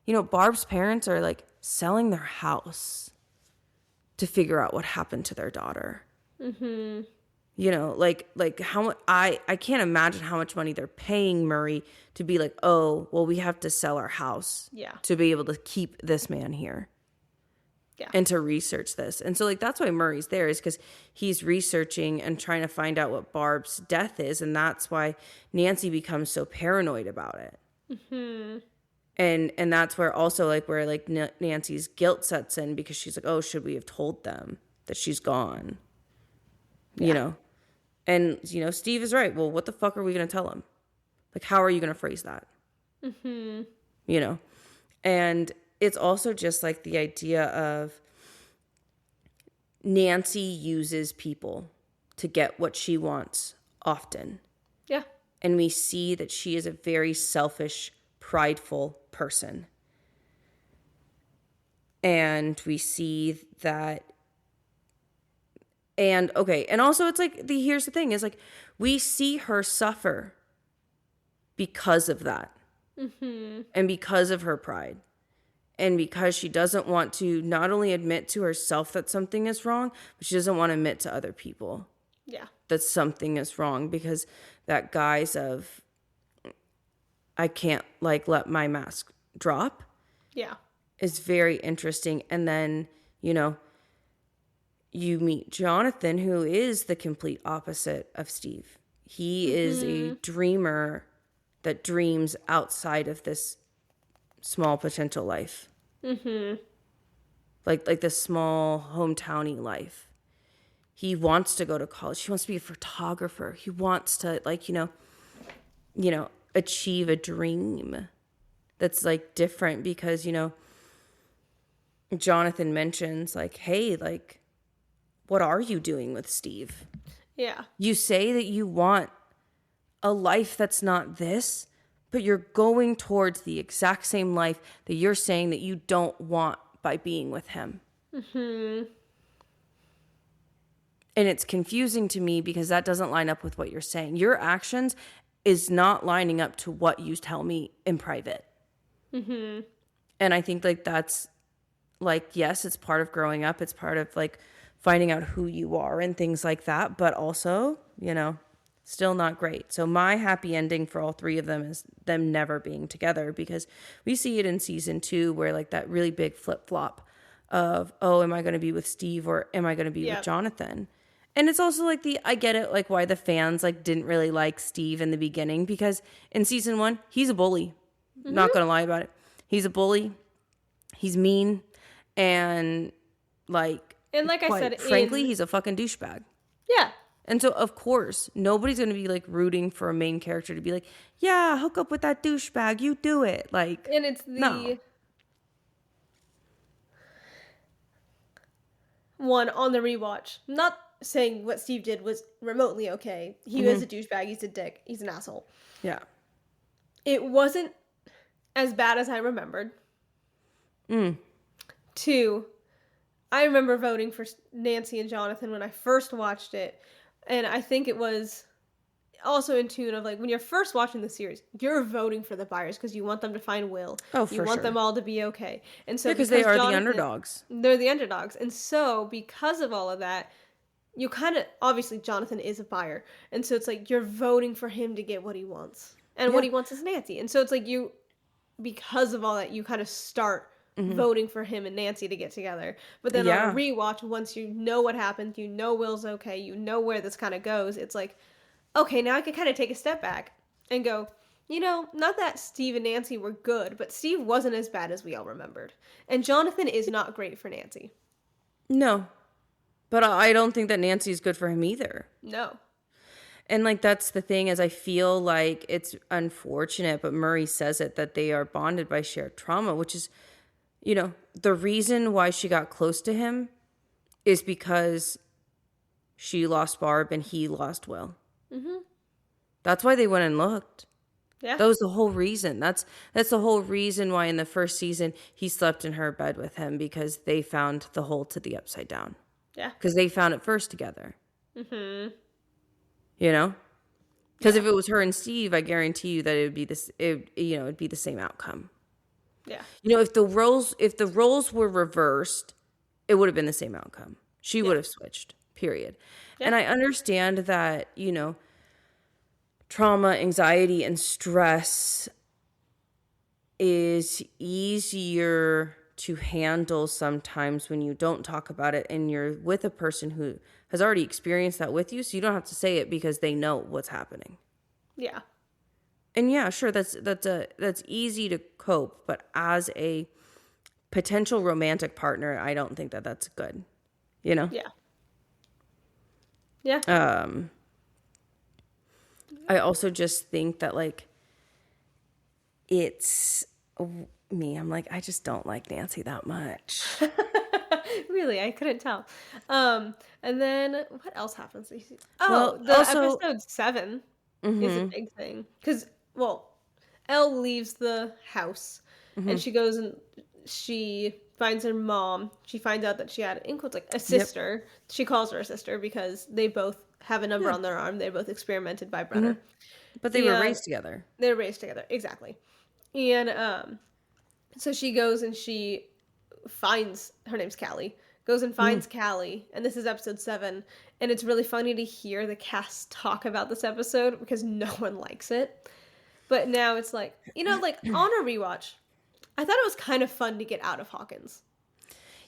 you know, Barb's parents are like selling their house to figure out what happened to their daughter. Mm-hmm. You know, like how much, I can't imagine how much money they're paying Murray to be like, oh, well, we have to sell our house to be able to keep this man here. Yeah. And to research this. And so like that's why Murray's there, is because he's researching and trying to find out what Barb's death is. And that's why Nancy becomes so paranoid about it. Mm-hmm. And that's where also like where like Nancy's guilt sets in, because she's like, oh, should we have told them that she's gone? Yeah. You know? And, you know, Steve is right. Well, what the fuck are we going to tell him? Like, how are you going to phrase that? Mm-hmm. You know? And it's also just like the idea of Nancy uses people to get what she wants often. Yeah. And we see that she is a very selfish, prideful person. And we see that. And okay. And also it's like here's the thing is like we see her suffer because of that. Mm-hmm. And because of her pride. And because she doesn't want to not only admit to herself that something is wrong, but she doesn't want to admit to other people that something is wrong, because that guise of, I can't like let my mask drop is very interesting. And then, you know, you meet Jonathan, who is the complete opposite of Steve. He is a dreamer that dreams outside of this small potential life. Like this small hometowny life. He wants to go to college. He wants to be a photographer. He wants to, like, achieve a dream that's like different because, Jonathan mentions like, hey, like, what are you doing with Steve? Yeah. You say that you want a life that's not this, but you're going towards the exact same life that you're saying that you don't want by being with him. And it's confusing to me because that doesn't line up with what you're saying. Your actions is not lining up to what you tell me in private. And I think like that's like, yes, it's part of growing up. It's part of like finding out who you are and things like that. But also, still not great. So my happy ending for all three of them is them never being together, because we see it in season 2 where like that really big flip flop of, oh, am I going to be with Steve or am I going to be with Jonathan? And it's also like I get it, like why the fans like didn't really like Steve in the beginning, because in season 1, he's a bully. Not going to lie about it. He's a bully. He's mean. And I said, frankly, he's a fucking douchebag. Yeah. And so, of course, nobody's going to be like rooting for a main character to be like, yeah, hook up with that douchebag. You do it. Like, and it's no. One on the rewatch. Not saying what Steve did was remotely okay. He was a douchebag. He's a dick. He's an asshole. Yeah. It wasn't as bad as I remembered. 2, I remember voting for Nancy and Jonathan when I first watched it. And I think it was also in tune of like when you're first watching the series, you're voting for the buyers because you want them to find Will. Oh, for You want sure. them all to be okay. And so because they are the underdogs. They're the underdogs. And so because of all of that, you kind of, obviously Jonathan is a buyer. And so it's like you're voting for him to get what he wants. And what he wants is Nancy. And so it's like because of all that, you kind of start voting for him and Nancy to get together. But then on a rewatch, once you know what happened, you know Will's okay, you know where this kind of goes, it's like, okay, now I can kind of take a step back and go, not that Steve and Nancy were good, but Steve wasn't as bad as we all remembered. And Jonathan is not great for Nancy. No. But I don't think that Nancy's good for him either. No. And like that's the thing, is I feel like it's unfortunate, but Murray says it, that they are bonded by shared trauma, which is, the reason why she got close to him is because she lost Barb and he lost Will. That's why they went and looked. Yeah. That was the whole reason. That's the whole reason why in the first season he slept in her bed with him, because they found the hole to the upside down. Yeah. Because they found it first together. Because if it was her and Steve, I guarantee you that it would be this. It'd be the same outcome. Yeah. If the roles were reversed, it would have been the same outcome. She would have switched. Period. Yeah. And I understand that trauma, anxiety, and stress is easier to handle sometimes when you don't talk about it and you're with a person who has already experienced that with you, so you don't have to say it because they know what's happening. Yeah. And yeah, sure, that's easy to cope, but as a potential romantic partner, I don't think that that's good. Yeah. Yeah. I also just think that like it's me. I'm like, I just don't like Nancy that much. Really, I couldn't tell. And then what else happens? Episode 7 is a big thing because, Elle leaves the house and she goes and she finds her mom. She finds out that she had, in quotes, like a sister. Yep. She calls her a sister because they both have a number on their arm. They're both experimented by Brenner. But they were raised together. They were raised together, exactly. And so she goes and she finds, her name's Callie, goes and finds Callie, and this is episode 7, and it's really funny to hear the cast talk about this episode because no one likes it. But now it's like, like on a rewatch, I thought it was kind of fun to get out of Hawkins.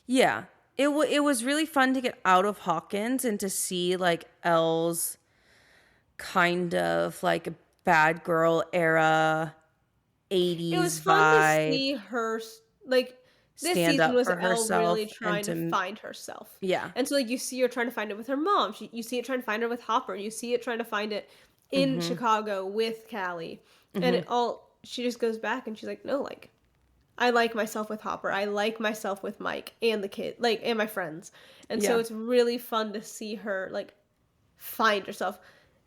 Yeah, it was really fun to get out of Hawkins and to see like Elle's kind of like a bad girl era 80s It was fun to vibe, see her, like, this stand season up was for Elle really herself and trying to to, find herself. yeah. And so, like, you see her trying to find it with her mom. You see it trying to find her with Hopper. You see it trying to find it in Mm-hmm. Chicago with Callie. And Mm-hmm. she just goes back and she's like, no, like, I like myself with Hopper. I like myself with Mike and the kid, like, and my friends. And so Yeah. it's really fun to see her, like, find herself.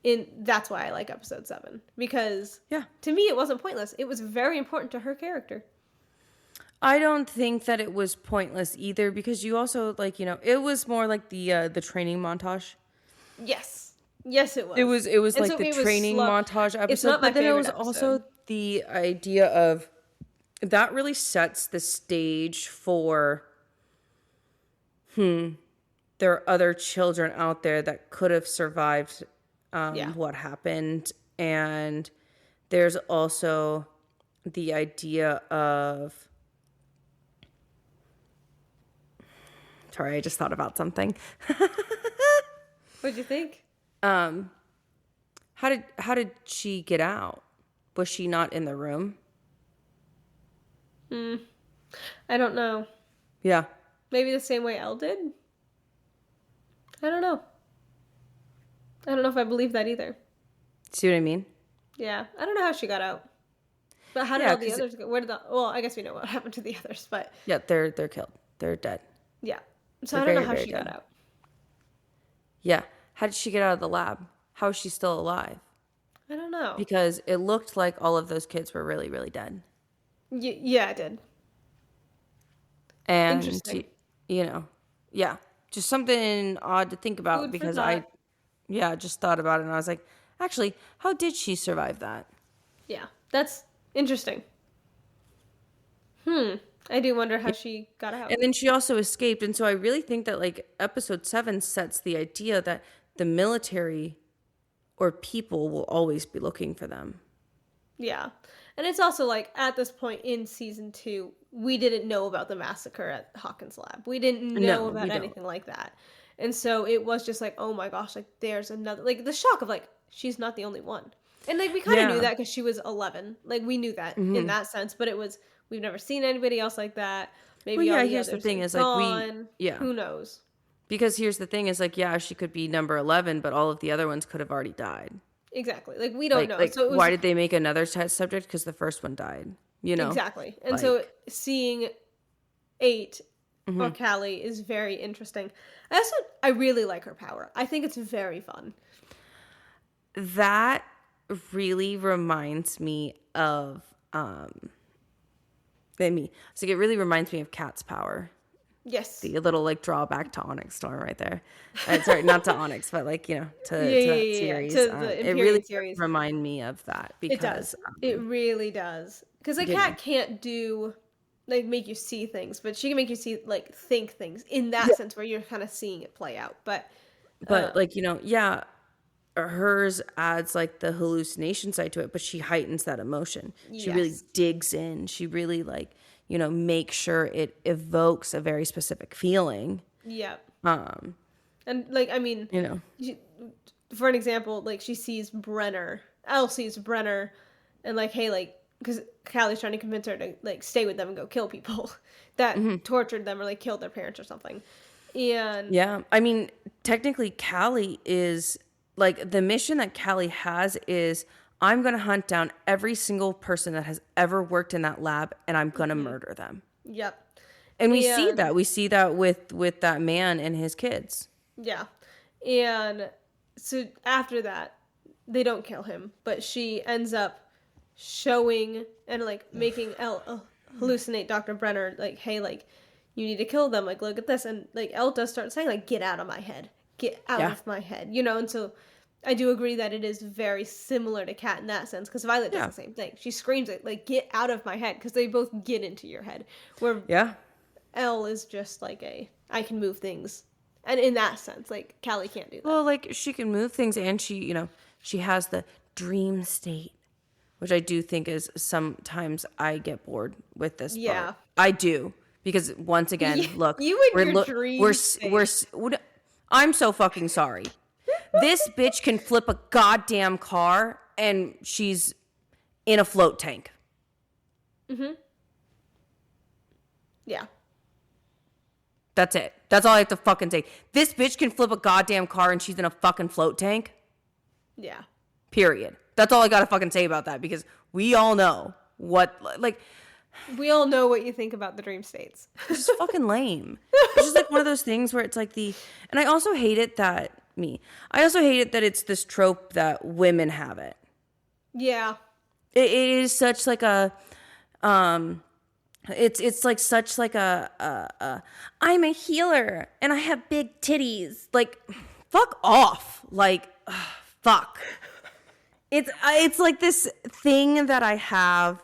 That's why I like episode 7. Because Yeah. to me, it wasn't pointless. It was very important to her character. I don't think that it was pointless either, because you also, like, it was more like the training montage. Yes. Yes, it It was. was it was And like so the it was training slow. montage It's episode, not my but then it favorite was also episode. the idea of that really sets the stage for there are other children out there that could have survived Yeah. what happened. And there's also the idea of, sorry, I just thought about something. What'd you think? How did she get out? Was she not in the room? I don't know. Yeah. Maybe the same way Elle did? I don't know. I don't know if I believe that either. See what I mean? Yeah. I don't know how she got out. But how did Yeah, all the 'cause others go? Where did well, I guess we know what happened to the others, but yeah, they're killed. They're dead. yeah. So They're I don't know very, how very she got dead. out. Yeah. How did she get out of the lab? How is she still alive? I don't know. Because it looked like all of those kids were really, really dead. Yeah, I did. And, Interesting. yeah, just something odd to think about, Food for because thought. just thought about it and I was like, actually, how did she survive that? Yeah. That's interesting. I do wonder how she got out. And then she also escaped. And so I really think that, like, episode 7 sets the idea that the military or people will always be looking for them. Yeah. And it's also like at this point in season 2, we didn't know about the massacre at Hawkins' lab. We didn't know No, about we don't. anything like that. And so it was just like, oh my gosh, like there's another, like the shock of like, she's not the only one. And like we kind of knew that because she was 11. Like we knew that in that sense, but it was, we've never seen anybody else like that. Maybe Well, all yeah, the here's the others thing are is, like, gone. yeah. Who knows? Because here's the thing is, like, yeah, she could be number 11, but all of the other ones could have already died. Exactly. Like we don't know. Like, So it was why did they make another test subject? Because the first one died, exactly. And Like, so seeing 8 or Callie is very interesting. I really like her power. I think it's very fun. that really reminds me of, it's like, it really reminds me of Cat's power. Yes. The little, like, drawback to Onyx Storm right there. Sorry, not to Onyx, but, like, to that Yeah. series. To the It Imperial really series. remind me of that, It does. because It really does. Because a cat can't do like make you see things, but she can make you see like think things in that sense where you're kind of seeing it play out. But like, yeah, hers adds, like, the hallucination side to it, but she heightens that emotion. She really yes. digs in. She really, like, makes sure it evokes a very specific feeling. Yeah. And like I mean, she, for an example, like she sees Brenner, Elle sees Brenner, and like hey, like because Callie's trying to convince her to like stay with them and go kill people that tortured them or like killed their parents or something. And Yeah, I mean, technically, Callie is, like, the mission that Callie has is, I'm going to hunt down every single person that has ever worked in that lab, and I'm going to murder them. yep. And we see that. We see that with that man and his kids. Yeah. And so after that, they don't kill him, but she ends up showing and like making Elle hallucinate Dr. Brenner, like, hey, like, you need to kill them. Like, look at this. And like Elle does start saying, like, get out of my head. Get out of my head. And so I do agree that it is very similar to Cat in that sense, because Violet does the same thing. She screams it, like, get out of my head, because they both get into your head. Where Elle is just like I can move things. And in that sense, like, Callie can't do that. Well, like, she can move things, and she has the dream state, which I do think is sometimes I get bored with this part. I do. Because once again, look, you and your dream state. I'm so fucking sorry. This bitch can flip a goddamn car and she's in a float tank. Mm-hmm. Yeah. That's it. That's all I have to fucking say. This bitch can flip a goddamn car and she's in a fucking float tank. Yeah. Period. That's all I gotta fucking say about that, because we all know what, like... We all know what you think about the dream states. It's just fucking lame. It's just like one of those things where it's like the... And I also hate it that... I also hate it that it's this trope that women have it. Yeah. It is such like a... It's like such like a I'm a healer and I have big titties. Like, fuck off. Like, fuck. It's like this thing that I have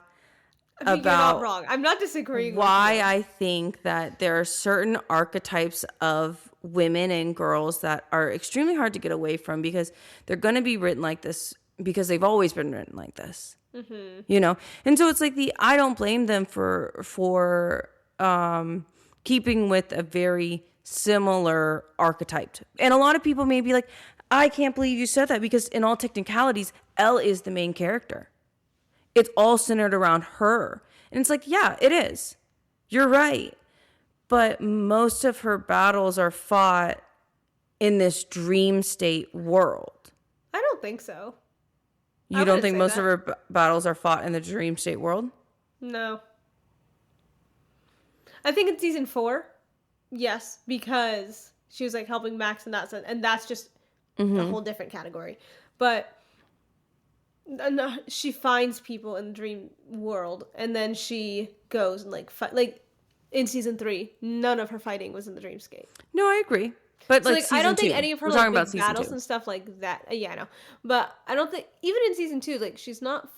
I mean, about... You're not wrong. I'm not disagreeing why with you. I think that there are certain archetypes of women and girls that are extremely hard to get away from, because they're going to be written like this because they've always been written like this. Mm-hmm. You know? And so it's like I don't blame them for keeping with a very similar archetype. And a lot of people may be like, I can't believe you said that, because in all technicalities, Elle is the main character. It's all centered around her. And it's like, yeah, it is. You're right. But most of her battles are fought in this dream state world. I don't think so. You don't think most of her battles are fought in the dream state world? No. I think in season 4, yes, because she was like helping Max in that sense, and that's just a whole different category. But she finds people in the dream world, and then she goes and like fight. Like in season 3, none of her fighting was in the dreamscape. No, I agree. But so, like I don't think 2. any of her We're like talking big about battles 2. and stuff like that. Yeah, I know. But I don't think even in season 2, like she's not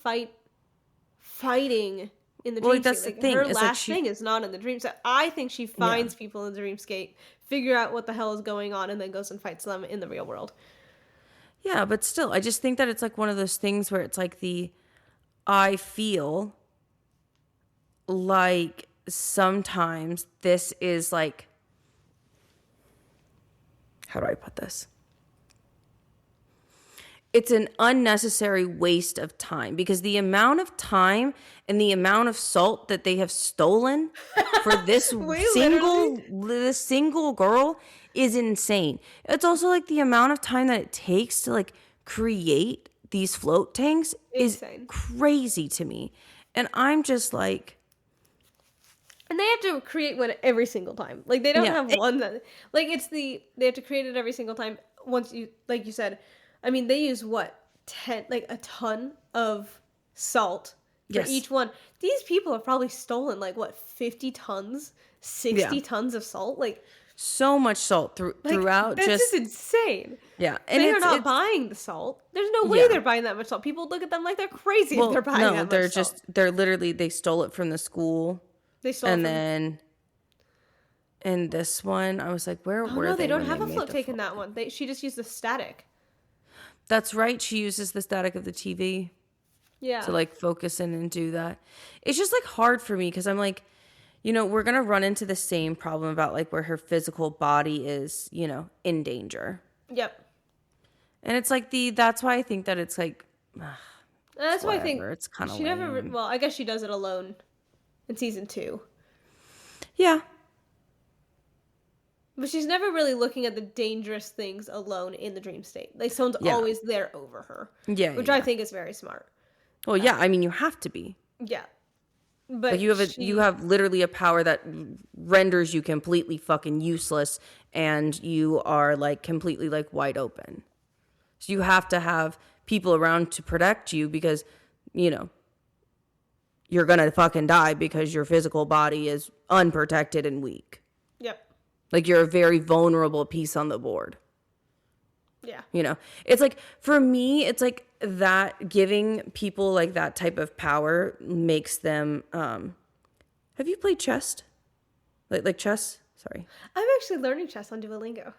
fighting in the dreamscape. Like, that's the thing. Her It's last like thing is not in the dreamscape. I think she finds people in the dreamscape, figure out what the hell is going on, and then goes and fights them in the real world. Yeah, but still, I just think that it's like one of those things where it's like I feel like sometimes this is like, how do I put this? It's an unnecessary waste of time, because the amount of time and the amount of salt that they have stolen for this single girl is insane. It's also like the amount of time that it takes to like create these float tanks is crazy to me. And I'm just like... And they have to create one every single time. Like, they don't have one that... Like, they have to create it every single time. Once you... Like you said... I mean, they use what? A ton of salt for each one. These people have probably stolen, 50 tons? 60 tons of salt? Like... So much salt throughout. That's just insane. Yeah. And they're not buying the salt. There's no way they're buying that much salt. People look at them like they're crazy if they're buying that much salt. They're literally, they stole it from the school. They stole it from then in this one, I was like, where were they? No, they don't have a float tank in that one. She just used the static. That's right. She uses the static of the TV. Yeah. To focus in and do that. It's just hard for me, because I'm like, we're going to run into the same problem about where her physical body is, in danger. Yep. And it's that's why I think that it's that's why I think it's kind of she never, well, I guess she does it alone in season 2. Yeah. But she's never really looking at the dangerous things alone in the dream state. Someone's always there over her. Yeah. Which I think is very smart. Well, yeah, I mean, you have to be. Yeah. But you have literally a power that renders you completely fucking useless, and you are completely wide open. So you have to have people around to protect you, because you're gonna fucking die because your physical body is unprotected and weak. Yep. You're a very vulnerable piece on the board. Yeah. It's for me, it's that giving people that type of power makes them, have you played chess? Like chess? Sorry. I'm actually learning chess on Duolingo.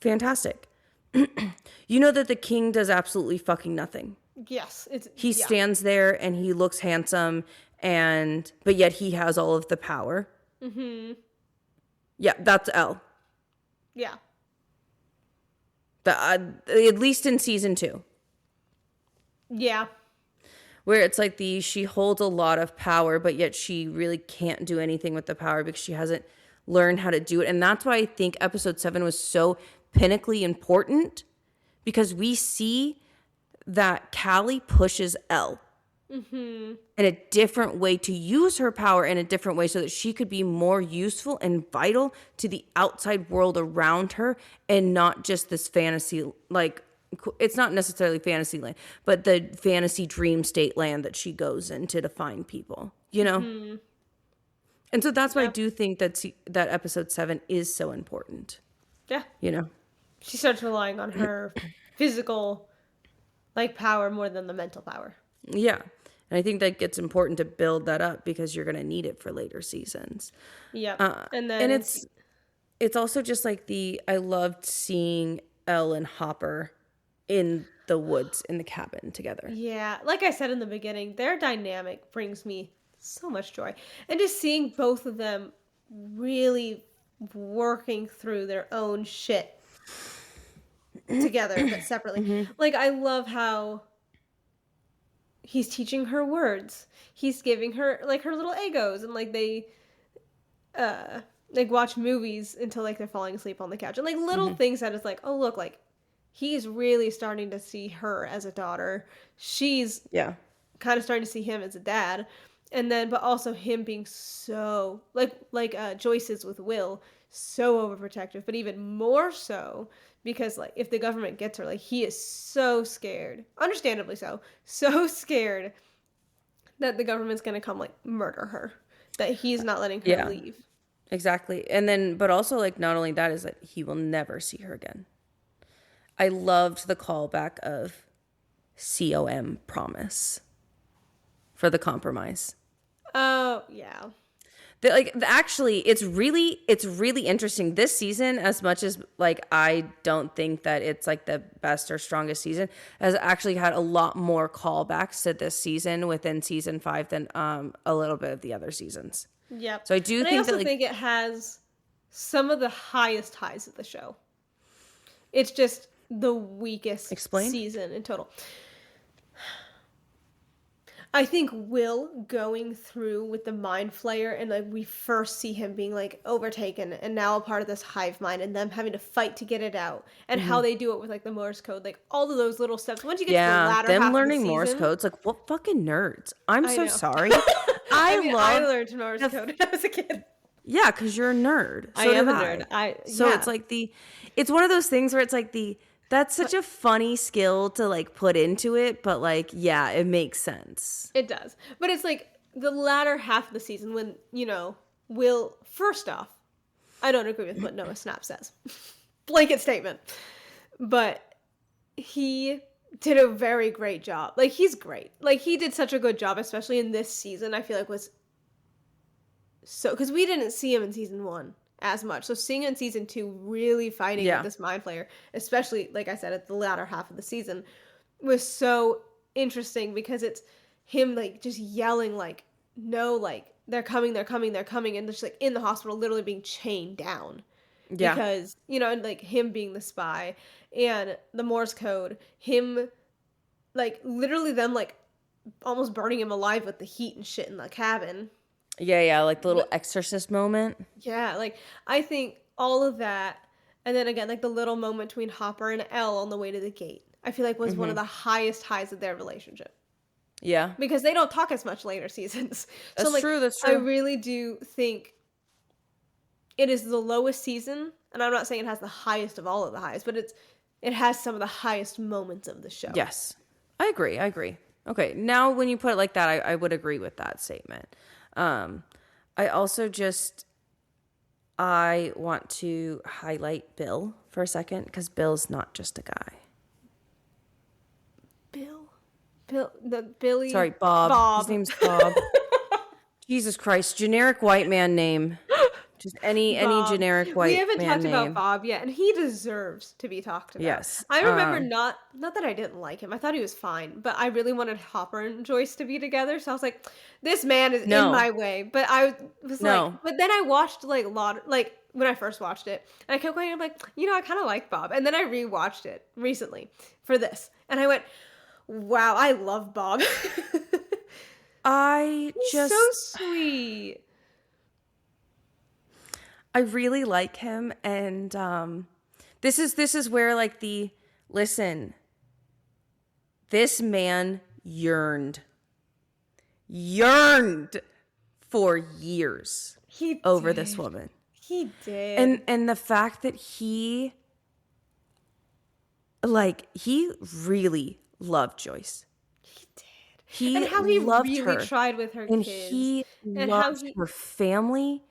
Fantastic. You know that the king does absolutely fucking nothing. Yes. He stands there and he looks handsome, but yet he has all of the power. Mm-hmm. Yeah, that's Elle. Yeah. At least in season 2. Yeah. Where it's like she holds a lot of power, but yet she really can't do anything with the power because she hasn't learned how to do it. And that's why I think episode 7 was so pinnacly important, because we see that Callie pushes Elle in a different way to use her power in a different way so that she could be more useful and vital to the outside world around her, and not just this fantasy, like, it's not necessarily fantasy land, but the fantasy dream state land that she goes into to find people, you know? And so that's why I do think that episode 7 is so important. Yeah. You know? She starts relying on her physical, like, power more than the mental power. Yeah. And I think that gets important to build that up because you're going to need it for later seasons. Yeah. And it's also just like I loved seeing Elle and Hopper in the woods in the cabin together. Yeah. Like I said in the beginning, their dynamic brings me so much joy. And just seeing both of them really working through their own shit together, but separately. Like, I love how he's teaching her words. He's giving her, like, her little Egos, and, like, they like, watch movies until, like, they're falling asleep on the couch. And, like, little things that is like, oh, look, like, he's really starting to see her as a daughter. She's kind of starting to see him as a dad. And then, but also him being so, like Joyce is with Will, so overprotective, but even more so because, like, if the government gets her, like, he is so scared, understandably so scared that the government's going to come, like, murder her, that he's not letting her leave. Exactly. And then, but also, like, not only that is that he will never see her again. I loved the callback of COM, promise, for the compromise. Oh, yeah. Actually, it's really interesting this season. As much as, like, I don't think that it's, like, the best or strongest season, has actually had a lot more callbacks to this season within season 5 than a little bit of the other seasons. Yep. So I do think I also that, like, think it has some of the highest highs of the show. It's just the weakest season in total. I think Will going through with the mind flayer, and, like, we first see him being, like, overtaken and now a part of this hive mind, and them having to fight to get it out, and how they do it with, like, the Morse code, like, all of those little steps. Once you get to the latter half learning of the Morse season, codes, like, what fucking nerds. I'm so sorry. I learned Morse code when I was a kid. Yeah, because you're a nerd. So I am a nerd. It's like it's one of those things where it's like that's such a funny skill to, like, put into it, but, like, yeah, it makes sense. It does. But it's like the latter half of the season when, you know, Will, first off, I don't agree with what Noah Snap says. Blanket statement. But he did a very great job. Like, he's great. Like, he did such a good job, especially in this season, I feel like was so, because we didn't see him in season 1 as much. So seeing in season 2 really fighting with this mind flayer, especially, like I said, at the latter half of the season, was so interesting because it's him, like, just yelling, like, no, like, they're coming, and just, like, in the hospital literally being chained down. Yeah. Because, you know, and, like, him being the spy and the Morse code, him, like, literally them, like, almost burning him alive with the heat and shit in the cabin. Yeah, like the little exorcist moment. Yeah, like, I think all of that, and then again, like, the little moment between Hopper and Elle on the way to the gate, I feel like was one of the highest highs of their relationship. Yeah. Because they don't talk as much later seasons. That's true. I really do think it is the lowest season, and I'm not saying it has the highest of all of the highs, but it has some of the highest moments of the show. Yes. I agree. Okay, now when you put it like that, I would agree with that statement. I also I want to highlight Bill for a second, because Bill's not just a guy. Billy. Sorry, Bob. His name's Bob. Jesus Christ, generic white man name. Just any generic white man name. We haven't talked about Bob yet, and he deserves to be talked about. Yes. I remember not that I didn't like him. I thought he was fine, but I really wanted Hopper and Joyce to be together, so I was like, this man is in my way. But I was like, but then I watched, like, when I first watched it. And I kept going, I'm like, I kind of like Bob. And then I rewatched it recently for this. And I went, wow, I love Bob. He's so sweet. I really like him, and this is where like listen, this man yearned for years over this woman. He did. And the fact that he really loved Joyce. He did. He and how he loved really her. tried with her And kids. He loved her family,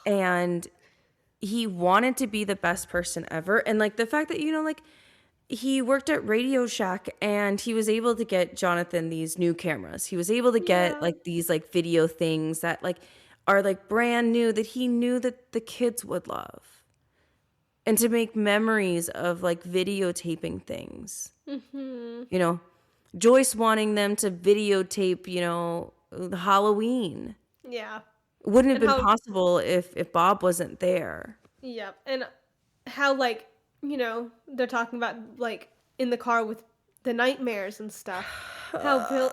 and he wanted to be the best person ever. And like the fact that, like he worked at Radio Shack and he was able to get Jonathan these new cameras. He was able to get like these like video things that like are like brand new that he knew that the kids would love. And to make memories of like videotaping things. Mm-hmm. Joyce wanting them to videotape, the Halloween. Yeah. Wouldn't have been possible if Bob wasn't there. Yeah. And how, like, they're talking about, like, in the car with the nightmares and stuff. How Bill...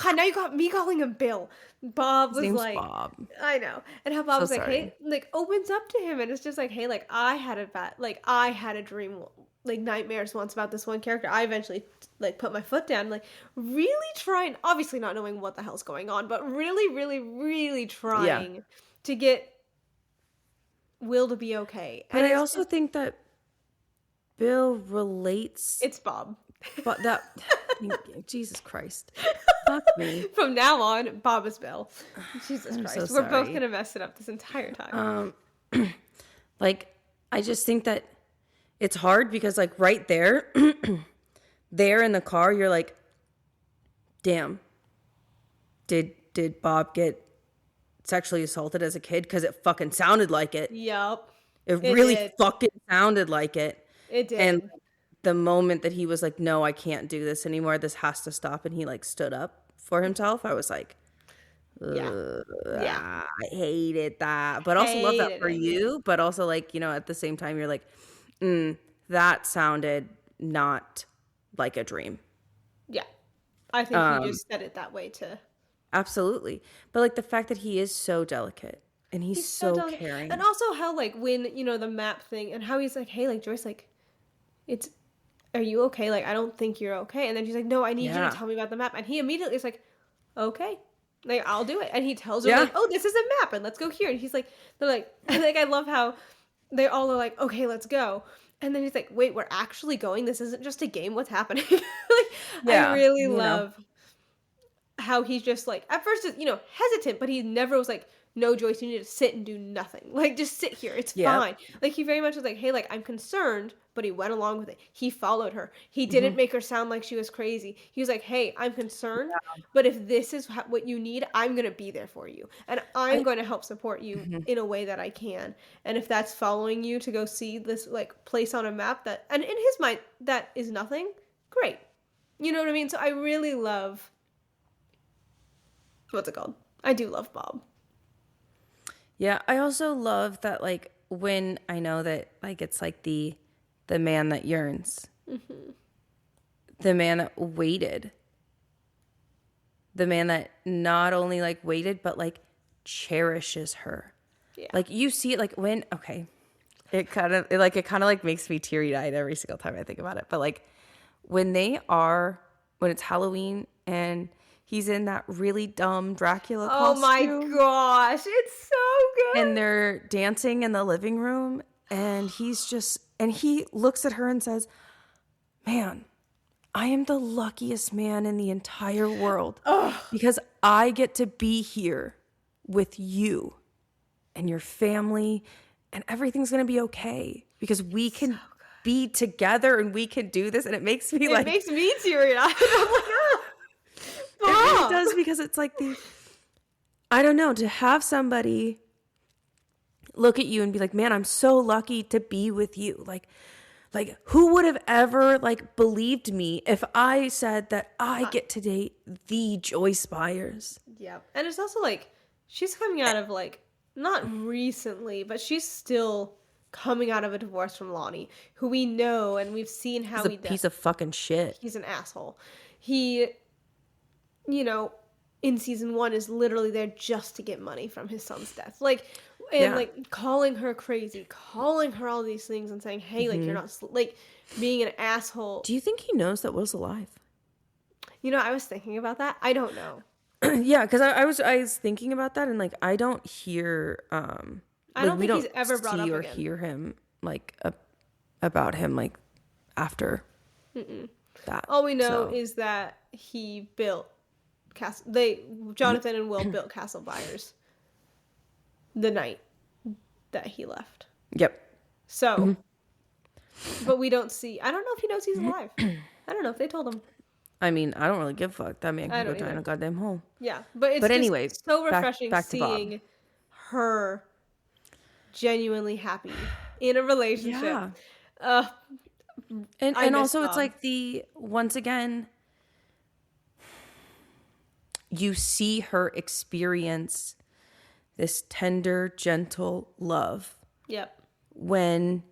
God, now you got me calling him Bill. Bob was like... Bob. I know. And how Bob was like, hey, like, opens up to him. And it's just like, hey, like, I had a dream, like, nightmares once about this one character. I eventually, like, put my foot down, like, really trying, obviously not knowing what the hell's going on, but really, really, really trying to get Will to be okay. But I also think that Bill relates... It's Bob. But that... Jesus Christ. Fuck me. From now on, Bob is Bill. Jesus Christ. So We're both going to mess it up this entire time. Like, I just think that it's hard because, like, right there, there in the car, you're like, damn, did Bob get sexually assaulted as a kid? Because it fucking sounded like it. Yep. It really fucking sounded like it. It did. And the moment that he was like, no, I can't do this anymore. This has to stop. And he, like, stood up for himself. I was like, I hated that. But also love that for you. But also, like, at the same time, you're like, that sounded not like a dream. Yeah. I think he just said it that way to... Absolutely. But, like, the fact that he is so delicate and he's so caring. And also how, like, when, the map thing and how he's like, hey, like, Joyce, like, are you okay? Like, I don't think you're okay. And then she's like, no, I need you to tell me about the map. And he immediately is like, okay. Like, I'll do it. And he tells her, like, oh, this is a map, and let's go here. And he's like, they're like, I love how they all are like, okay, let's go. And then he's like, wait, we're actually going? This isn't just a game? What's happening? I really love how he's just like, at first, hesitant, but he never was like, no, Joyce, you need to sit and do nothing. Like, just sit here. It's fine. Like, he very much was like, hey, like, I'm concerned, but he went along with it. He followed her. He didn't make her sound like she was crazy. He was like, hey, I'm concerned, but if this is what you need, I'm going to be there for you. And I'm going to help support you in a way that I can. And if that's following you to go see this, like, place on a map that, and in his mind, that is nothing, great. You know what I mean? So I really love, what's it called? I do love Bob. Yeah, I also love that, like, when I know that, like, it's like the man that yearns, the man that waited, the man that not only, like, waited, but, like, cherishes her. Yeah. Like, you see it, like, when, okay, it kind of makes me teary-eyed every single time I think about it. But, like, when it's Halloween and he's in that really dumb Dracula costume. Oh my gosh, it's so good. And they're dancing in the living room, and he looks at her and says, man, I am the luckiest man in the entire world because I get to be here with you and your family, and everything's going to be okay because we can be together and we can do this. And it makes me it makes me teary-eyed. I'm like, oh. It really does, because it's like I don't know, to have somebody look at you and be like, man, I'm so lucky to be with you. Like who would have ever, like, believed me if I said that I get to date the Joyce Byers? Yeah. And it's also like, she's coming out of, like, not recently, but she's still coming out of a divorce from Lonnie, who we know and we've seen how He's a piece of fucking shit. He's an asshole. He, you know, in season 1 is literally there just to get money from his son's death. Like, and like calling her crazy, calling her all these things and saying, hey, like, you're not, like, being an asshole. Do you think he knows that Will's alive? You know, I was thinking about that. I don't know. Yeah, because I was thinking about that, and like I don't hear I don't think he's ever brought up or again. hear him like about him like after that. All we know is that he built Jonathan and Will built Castle Byers the night that he left. Yep. So, but we don't see. I don't know if he knows he's alive. I don't know if they told him. I mean, I don't really give a fuck. That man can go die in a goddamn hole. Yeah, but it's anyway, so refreshing back seeing her genuinely happy in a relationship. Yeah. And also Bob. It's like once again, you see her experience this tender, gentle love. Yep. When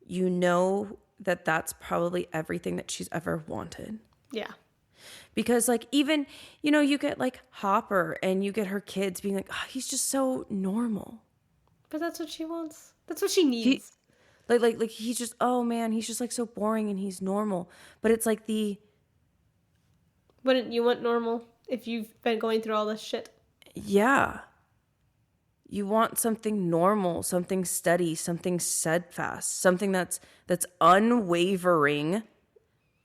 you know that that's probably everything that she's ever wanted. Yeah. Because like even, you know, you get like Hopper and you get her kids being like, oh, he's just so normal. But that's what she wants. That's what she needs. Like he's just, oh man, he's just like so boring and he's normal. But it's like Wouldn't you want normal if you've been going through all this shit? Yeah. You want something normal, something steady, something steadfast, something that's unwavering.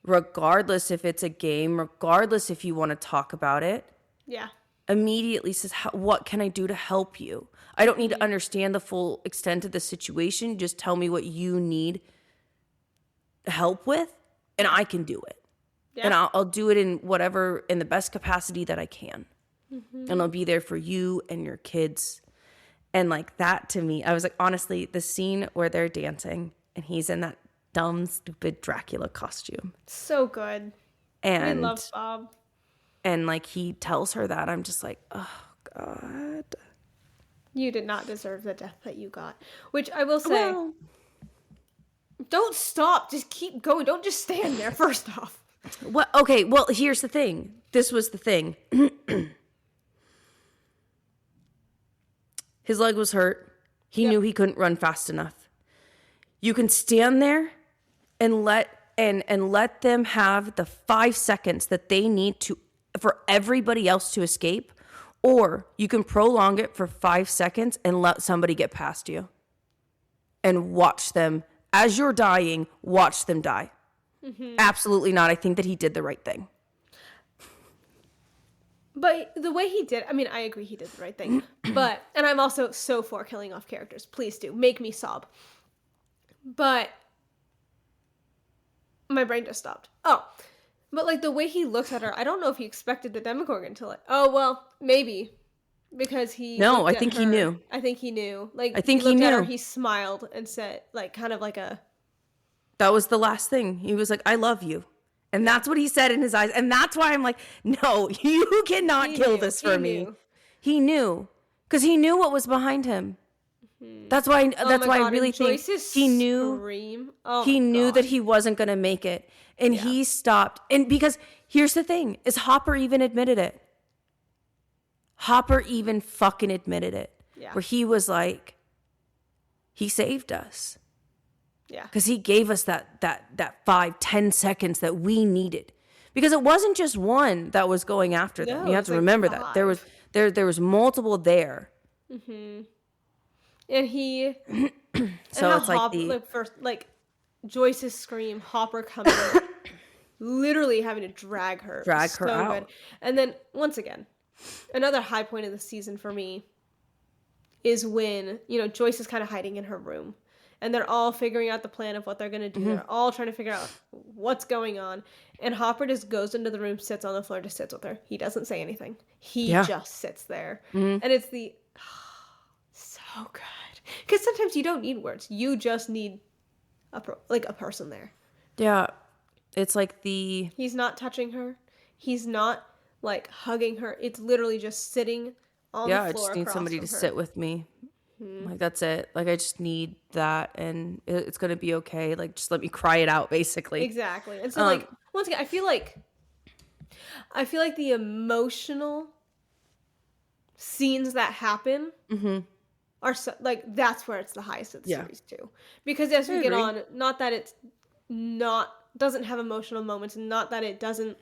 Regardless if it's a game, regardless if you want to talk about it. Yeah. Immediately says, what can I do to help you? I don't need to understand the full extent of the situation. Just tell me what you need help with, and I can do it. Yeah. And I'll do it in the best capacity that I can. Mm-hmm. And I'll be there for you and your kids. And like that to me, I was like, honestly, the scene where they're dancing and he's in that dumb, stupid Dracula costume. So good. And I love Bob. And like he tells her that, I'm just like, oh God. You did not deserve the death that you got. Which I will say, don't stop. Just keep going. Don't just stand there, first off. Well, okay, well, here's the thing. This was the thing. His leg was hurt. He knew he couldn't run fast enough. You can stand there and let them have the 5 seconds that they need for everybody else to escape, or you can prolong it for 5 seconds and let somebody get past you and watch them as you're dying. Watch them die. Mm-hmm. Absolutely not. I think that he did the right thing. But the way he did, I mean, I agree he did the right thing. And I'm also so for killing off characters. Please do. Make me sob. But my brain just stopped. Oh. But like the way he looks at her, I don't know if he expected the Demogorgon to like, oh, well, maybe. Because he... No, I think he knew. I think he knew. Like, I think he looked knew. At her, he smiled and said, like, kind of like a... That was the last thing. He was like, I love you. And that's what he said in his eyes. And that's why I'm like, no, you cannot kill this for me. He knew. Because he knew what was behind him. Mm-hmm. That's why I really think he knew. He knew that he wasn't going to make it. And he stopped. And because here's the thing, is Hopper even admitted it. Hopper even fucking admitted it. Yeah. Where he was like, he saved us. Yeah. Because he gave us that 5-10 seconds that we needed. Because it wasn't just one that was going after them. You have to remember that. There was multiple there. Mm-hmm. And he so it's like Joyce's scream, Hopper coming literally having to drag her out. Good. And then once again, another high point of the season for me is when, you know, Joyce is kind of hiding in her room. And they're all figuring out the plan of what they're going to do. Mm-hmm. They're all trying to figure out what's going on. And Hopper just goes into the room, sits on the floor, just sits with her. He doesn't say anything. He just sits there. Mm-hmm. And it's so good. Because sometimes you don't need words. You just need a person there. Yeah. It's like He's not touching her. He's not like hugging her. It's literally just sitting on the Yeah, I floor just need across somebody to from her. sit with me. Like, that's it. Like, I just need that, and it's gonna be okay. Like, just let me cry it out, basically. Exactly. And so Um, like once again, I feel like the emotional scenes that happen are so, like that's where it's the highest of the yeah, series too. Because as I we get agree. on, not that it's not doesn't have emotional moments, and not that it doesn't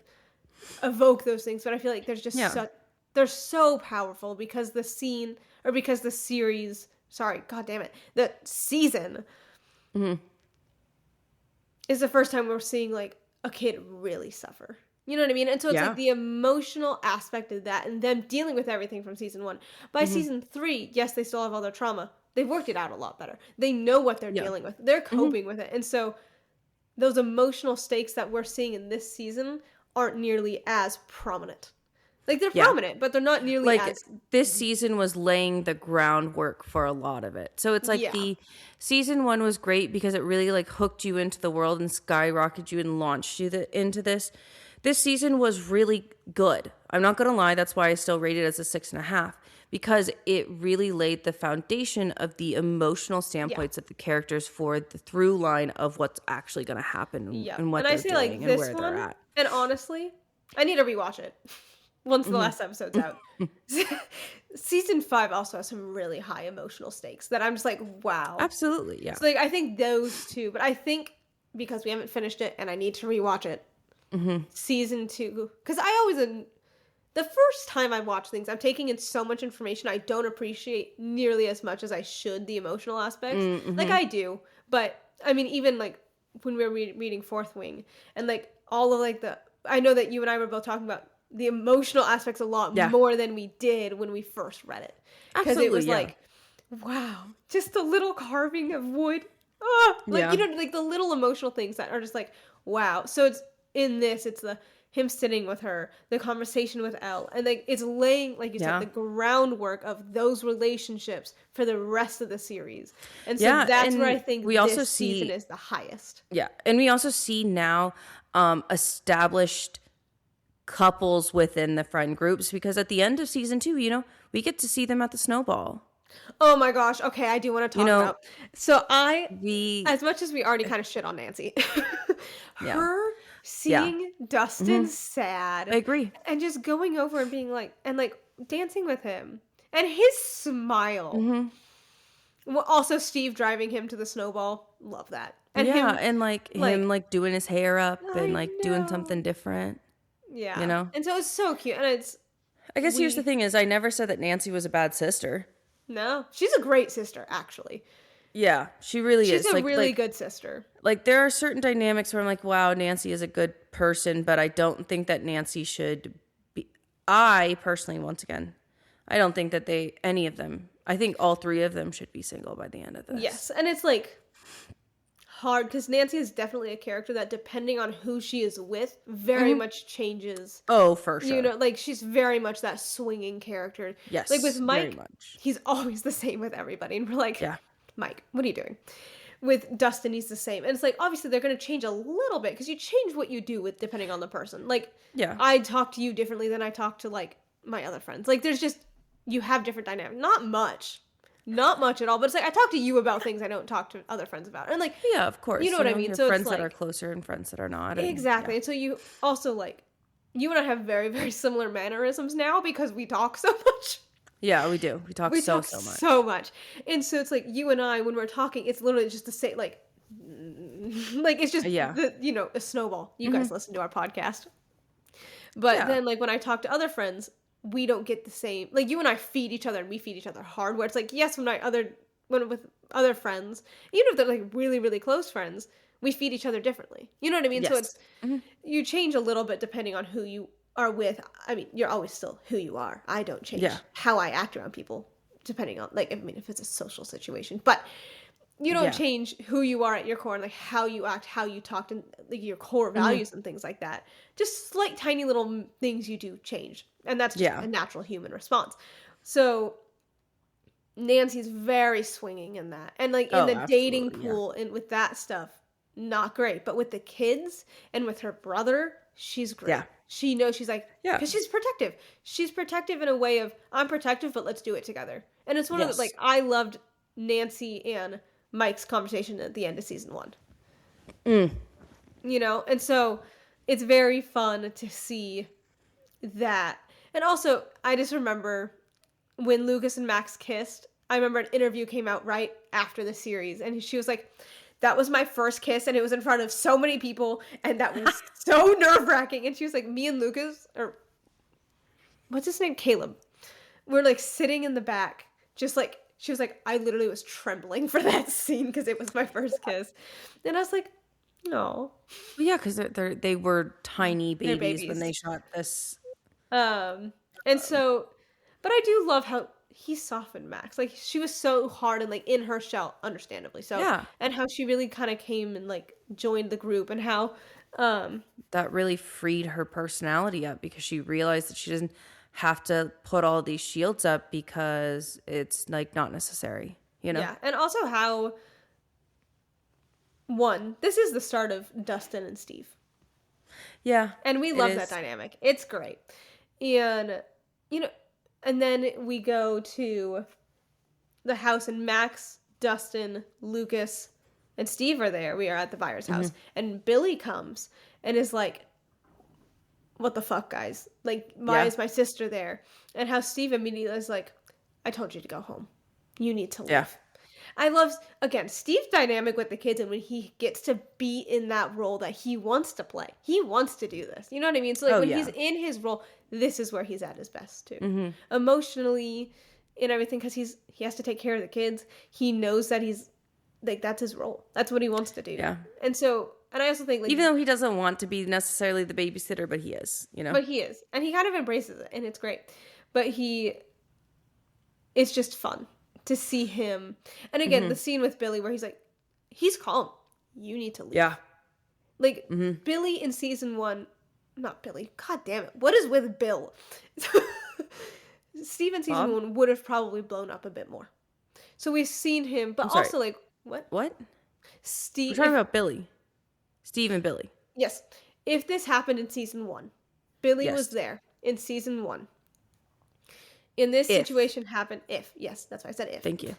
evoke those things, but I feel like there's just Yeah, such they're so powerful because the scene or because the series, sorry, god damn it, the season is the first time we're seeing like a kid really suffer. You know what I mean? And so it's like yeah, the emotional aspect of that and them dealing with everything from season 1. By season 3, yes, they still have all their trauma. They've worked it out a lot better. They know what they're yeah, dealing with. They're coping with it. And so those emotional stakes that we're seeing in this season aren't nearly as prominent. Like they're yeah. prominent, but they're not nearly Like, as this season was laying the groundwork for a lot of it. So it's like yeah. the season 1 was great because it really like hooked you into the world and skyrocketed you and launched you into this. This season was really good. I'm not gonna lie, that's why I still rate it as a 6.5, because it really laid the foundation of the emotional Yeah. standpoints of the characters for the through line of what's actually gonna happen Yeah. and what And I they're say like doing and this where they're one, at. and honestly, I need to rewatch it once the Hmm. last episode's out. Season 5 also has some really high emotional stakes that I'm just like, wow. Absolutely, yeah. So like I think those two, but I think because we haven't finished it and I need to rewatch it, season 2, because I always the first time I watch things, I'm taking in so much information I don't appreciate nearly as much as I should the emotional aspects. Like Mm-hmm. I do, but I mean even like when we were reading Fourth Wing and like all of like the I know that you and I were both talking about the emotional aspects a lot Yeah, more than we did when we first read it. Because it absolutely, was yeah. like, wow, just a little carving of wood. Ah, like, Yeah. like the little emotional things that are just like, wow. So it's in this, it's the him sitting with her, the conversation with Elle, and like it's laying, like you said, Yeah. the groundwork of those relationships for the rest of the series. And so Yeah, that's where I and we think also this season see is the highest. yeah, and we also see now established couples within the friend groups, because at the end of season 2, we get to see them at the Snowball. Oh my gosh. Okay, I do want to You talk know, about. So we as much as we already kind of shit on Nancy, yeah. her Yeah. seeing Dustin sad I agree. and just going over and being like, and like dancing with him and his smile. Well, also Steve driving him to the Snowball. Love that. And Yeah, him, and like him like, like doing his hair up and I like doing know. something different, you Yeah. know? And so it's so cute. And it's, I guess here's the we, thing is I never said that Nancy was a bad sister. no, she's a great sister, actually. Yeah, she really She's is. a Like really like good sister. like there are certain dynamics where I'm like, wow, Nancy is a good person, but I don't think that Nancy should be. I personally, once again, I don't think that any of them, I think all three of them should be single by the end of this. Yes. And it's like, hard because Nancy is definitely a character that, depending on who she is with, very much changes. Oh, for You sure. know, like she's very much that swinging character. Like with Yes, very Mike, much. he's always the same with everybody, and we're like, Yeah. Mike, what are you doing? With Dustin, he's the same, and it's like obviously they're going to change a little bit because you change what you do with depending on the person. Like, Yeah. I talk to you differently than I talk to like my other friends. Like, there's just you have different dynamics. Not much at all. But it's like I talk to you about things I don't talk to other friends about, and like Yeah, of course. you know what I You mean. have So it's friends that are like closer and friends that are not. And, exactly. yeah. And so you also like you and I have very very similar mannerisms now because we talk so much. Yeah, we do. We talk We so talk much. so much. And so it's like you and I, when we're talking, it's literally just the same, like it's just Yeah. a snowball. You guys listen to our podcast. But Yeah. then like when I talk to other friends, we don't get the same, like you and I feed each other and we feed each other hard, where it's like, yes, when with other friends, even if they're like really, really close friends, we feed each other differently. You know what I mean? So Yes. it's, you change a little bit depending on who you are with. I mean, you're always still who you are. I don't change Yeah. how I act around people depending on, like, I mean, if it's a social situation, but you don't Yeah. change who you are at your core and like how you act, how you talk, and like your core values and things like that. Just slight tiny little things you do change. And that's just Yeah. a natural human response. So Nancy's very swinging in that. And like in Oh, the dating absolutely, yeah. pool and with that stuff, not great. But with the kids and with her brother, she's great. Yeah. she knows she's like, Yeah. because she's protective. She's protective in a way of, I'm protective, but let's do it together. And it's one of the, like, Yes. I loved Nancy and Mike's conversation at the end of season 1. You know? And so it's very fun to see that. And also, I just remember when Lucas and Max kissed, I remember an interview came out right after the series, and she was like, that was my first kiss, and it was in front of so many people, and that was so nerve-wracking. And she was like, me and Lucas, or what's his name? Caleb. We're like sitting in the back, just like, she was like, I literally was trembling for that scene because it was my first kiss. And I was like, no. Well, yeah, because they were tiny They're babies when babies. they shot this. And so, but I do love how he softened Max. Like, she was so hard and like in her shell, understandably so. Yeah. And how she really kind of came and like joined the group, and how, That really freed her personality up because she realized that she doesn't have to put all these shields up because it's like not necessary, you know? yeah. And also how, one, this is the start of Dustin and Steve. Yeah. And we it love is. that dynamic. It's great. And, you know, and then we go to the house, and Max, Dustin, Lucas, and Steve are there. We are at the Byers house. And Billy comes and is like, what the fuck, guys? Like, why is my sister there? And how Steve immediately is like, I told you to go home. You need to leave. Yeah. I love, again, Steve's dynamic with the kids, and when he gets to be in that role that he wants to play. He wants to do this. You know what I mean? So, like, when he's in his role, this is where he's at his best, too. Emotionally and everything, because he has to take care of the kids. He knows that he's, like, that's his role. That's what he wants to do. Yeah. And so, and I also think, like, Even though he doesn't want to be necessarily the babysitter, but he is, you know? but he is. And he kind of embraces it, and it's great. But it's just fun to see him. And again, the scene with Billy where he's like, he's calm. You need to leave. Yeah. Like, Billy in season 1, not Billy, god damn it. What is with Bill? Steve in season 1 would have probably blown up a bit more. So we've seen him, but also like, what? What? Steve. We're talking about Billy. Steve and Billy. Yes. If this happened in season 1, Billy Yes. was there in season 1. In this situation happened yes, that's why I said if. Thank you.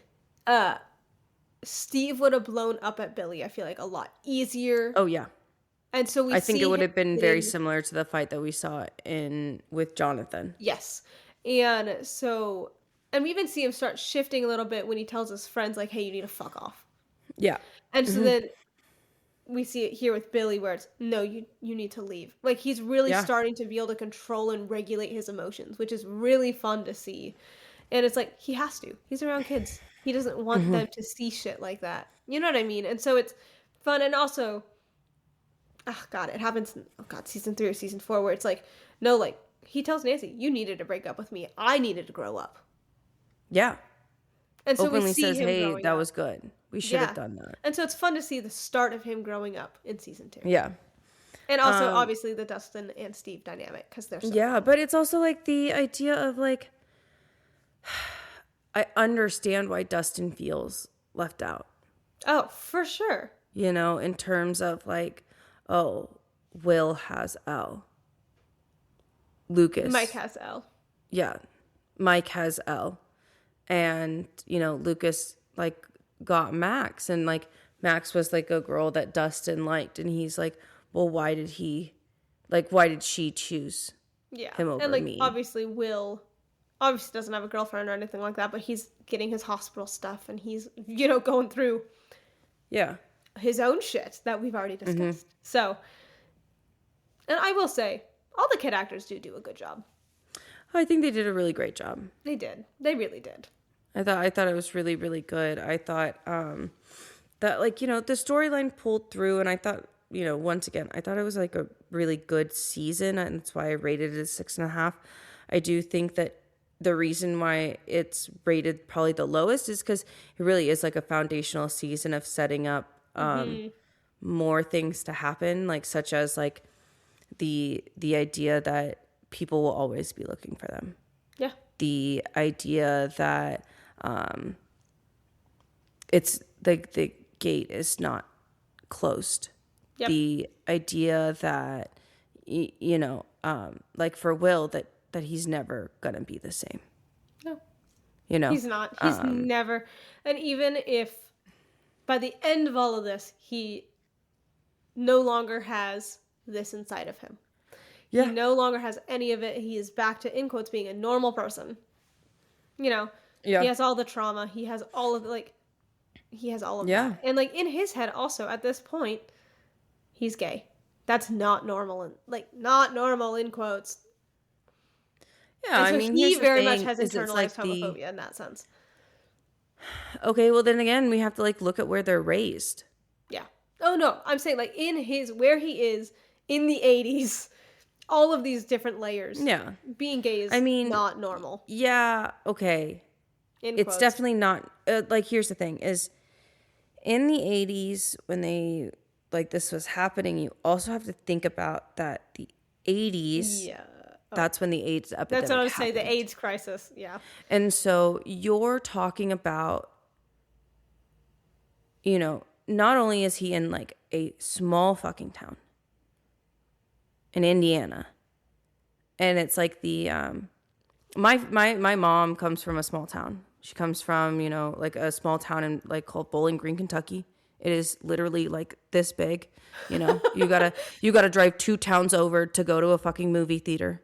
Steve would have blown up at Billy, I feel like, a lot easier. Oh, yeah. And so I think it would have been very similar to the fight that we saw with Jonathan. Yes. And so, and we even see him start shifting a little bit when he tells his friends, like, hey, you need to fuck off. Yeah. And so then we see it here with Billy where it's, no, you need to leave. Like, he's really starting to be able to control and regulate his emotions, which is really fun to see. And it's like, he has to. He's around kids. He doesn't want them to see shit like that. You know what I mean? And so it's fun. And also, oh God, it happens in, season 3 or season 4 where it's like, no, like, he tells Nancy, you needed to break up with me. I needed to grow up. Yeah. And so Openly we see says, him hey, growing that up. was good. We should have done that. And so it's fun to see the start of him growing up in season 2. Yeah. And also, obviously, the Dustin and Steve dynamic, because they're so fun. But it's also like the idea of like, I understand why Dustin feels left out. Oh, for sure. You know, in terms of like, oh, Will has Elle. Lucas. Mike has Elle. Yeah. Mike has Elle. And, you know, Lucas like got Max, and like Max was like a girl that Dustin liked, and he's like, well, why did she choose him over and like me? obviously Will obviously doesn't have a girlfriend or anything like that, but he's getting his hospital stuff, and he's, you know, going through his own shit that we've already discussed. So, and I will say, all the kid actors do a good job. I think they did a really great job. They did. They really did. I thought it was really, really good. I thought that, like, you know, the storyline pulled through, and I thought, you know, once again, I thought it was like a really good season, and that's why I rated it 6.5. I do think that the reason why it's rated probably the lowest is because it really is like a foundational season of setting up more things to happen, like such as like the idea that people will always be looking for them. Yeah. The idea that it's like the gate is not closed. Yep. The idea that, you know, like for Will, that he's never gonna be the same. No, You know, he's not. He's never. And even if by the end of all of this, he no longer has this inside of him. yeah, He no longer has any of it. He is back to, in quotes, being a normal person. You know, yeah, he has all the trauma. He has all of, like, he has all of yeah. that. And, like, in his head also, at this point, he's gay. That's not normal. And, like, not normal, in quotes. Yeah, And so I mean, he here's the very thing, much has is it's like internalized homophobia in that sense. Okay, well then again, we have to like look at where they're raised. Yeah. Oh, no. I'm saying, like, in his, where he is in the 80s, all of these different layers. Yeah. Being gay is not normal. Yeah, okay. It's definitely not, like, here's the thing, is in the 80s, when they, like, this was happening, you also have to think about that the 80s, that's when the AIDS epidemic That's what I was happened. saying, the AIDS crisis, yeah. And so you're talking about, you know, not only is he in, like, a small fucking town in Indiana, and it's like the, my mom comes from a small town. She comes from, you know, like a small town in, like, called Bowling Green, Kentucky. It is literally like this big, you know. You gotta drive 2 towns over to go to a fucking movie theater.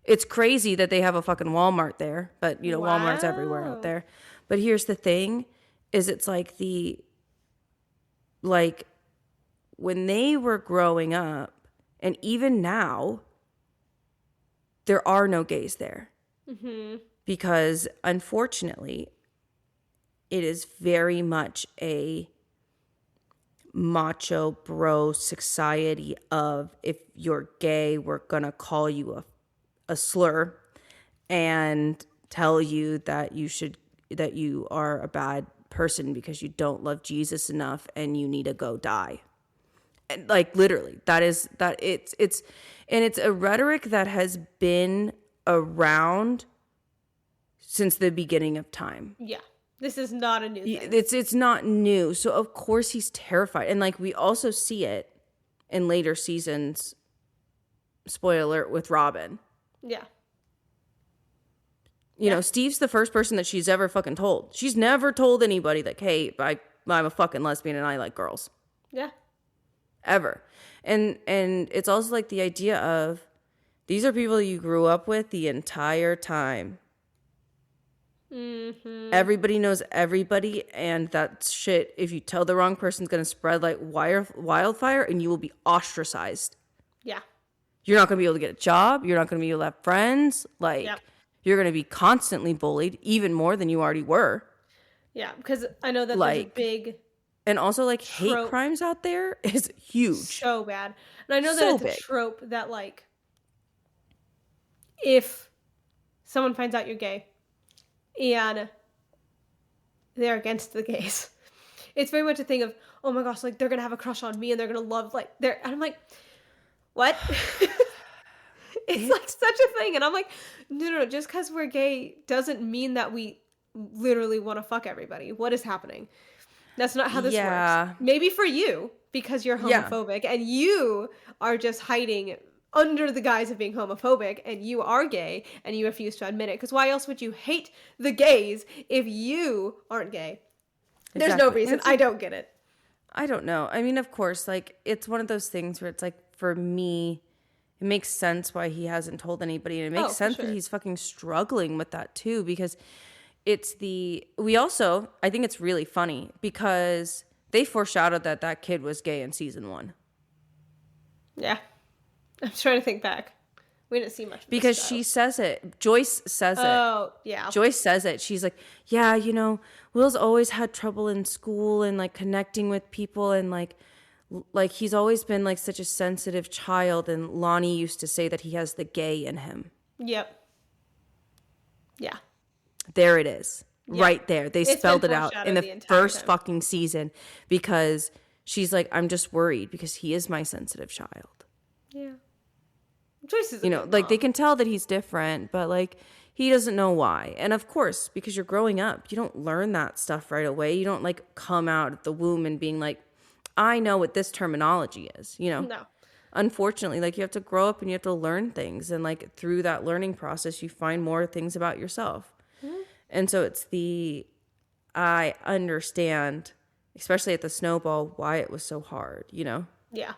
It's crazy that they have a fucking Walmart there, but you know, Walmart's everywhere out there. But here's the thing, is it's like when they were growing up, and even now, there are no gays there. Mm-hmm. Because unfortunately, it is very much a macho bro society of, if you're gay, we're gonna call you a slur and tell you that you are a bad person because you don't love Jesus enough and you need to go die. And like literally, it's a rhetoric that has been around since the beginning of time. Yeah. This is not a new thing. It's not new. So of course he's terrified. And like we also see it in later seasons, spoiler alert, with Robin. Yeah. You know, Steve's the first person that she's ever fucking told. She's never told anybody like, hey, I'm a fucking lesbian and I like girls. Yeah. Ever. And it's also like the idea of, these are people you grew up with the entire time. Mm-hmm. Everybody knows everybody, and that shit, if you tell the wrong person, is going to spread like wildfire, and you will be ostracized. Yeah. You're not going to be able to get a job. You're not going to be able to have friends. Like, you're going to be constantly bullied, even more than you already were. Yeah, because I know that there's a big... And also, like, hate crimes out there is huge. So bad. And I know that it's a trope that, like, if someone finds out you're gay and they're against the gays, it's very much a thing of, oh my gosh, like, they're going to have a crush on me and they're going to love, like, and I'm like, what? It's like such a thing. And I'm like, no, just because we're gay doesn't mean that we literally want to fuck everybody. What is happening? That's not how this works. Maybe for you, because you're homophobic and you are just hiding under the guise of being homophobic and you are gay and you refuse to admit it. Because why else would you hate the gays if you aren't gay? There's no reason. I don't get it. I don't know. I mean, of course, like, it's one of those things where it's like, for me, it makes sense why he hasn't told anybody. And it makes sense that he's fucking struggling with that too, because I think it's really funny because they foreshadowed that kid was gay in season 1. Yeah. I'm trying to think back. We didn't see much. Because she says it. Joyce says it. Oh, yeah. Joyce says it. She's like, yeah, you know, Will's always had trouble in school and like connecting with people, and like he's always been like such a sensitive child, and Lonnie used to say that he has the gay in him. Yep. Yeah. There it is. Yeah. Right there. They spelled it out in the first fucking season, because she's like, I'm just worried because he is my sensitive child. Yeah. Joyce is, you know, like, they can tell that he's different, but like, he doesn't know why. And of course, because you're growing up, you don't learn that stuff right away. You don't like come out of the womb and being like, I know what this terminology is, you know? No. unfortunately, like, you have to grow up and you have to learn things. And, like, through that learning process, you find more things about yourself. Mm-hmm. And so it's I understand, especially at the Snowball, why it was so hard, you know? Yeah.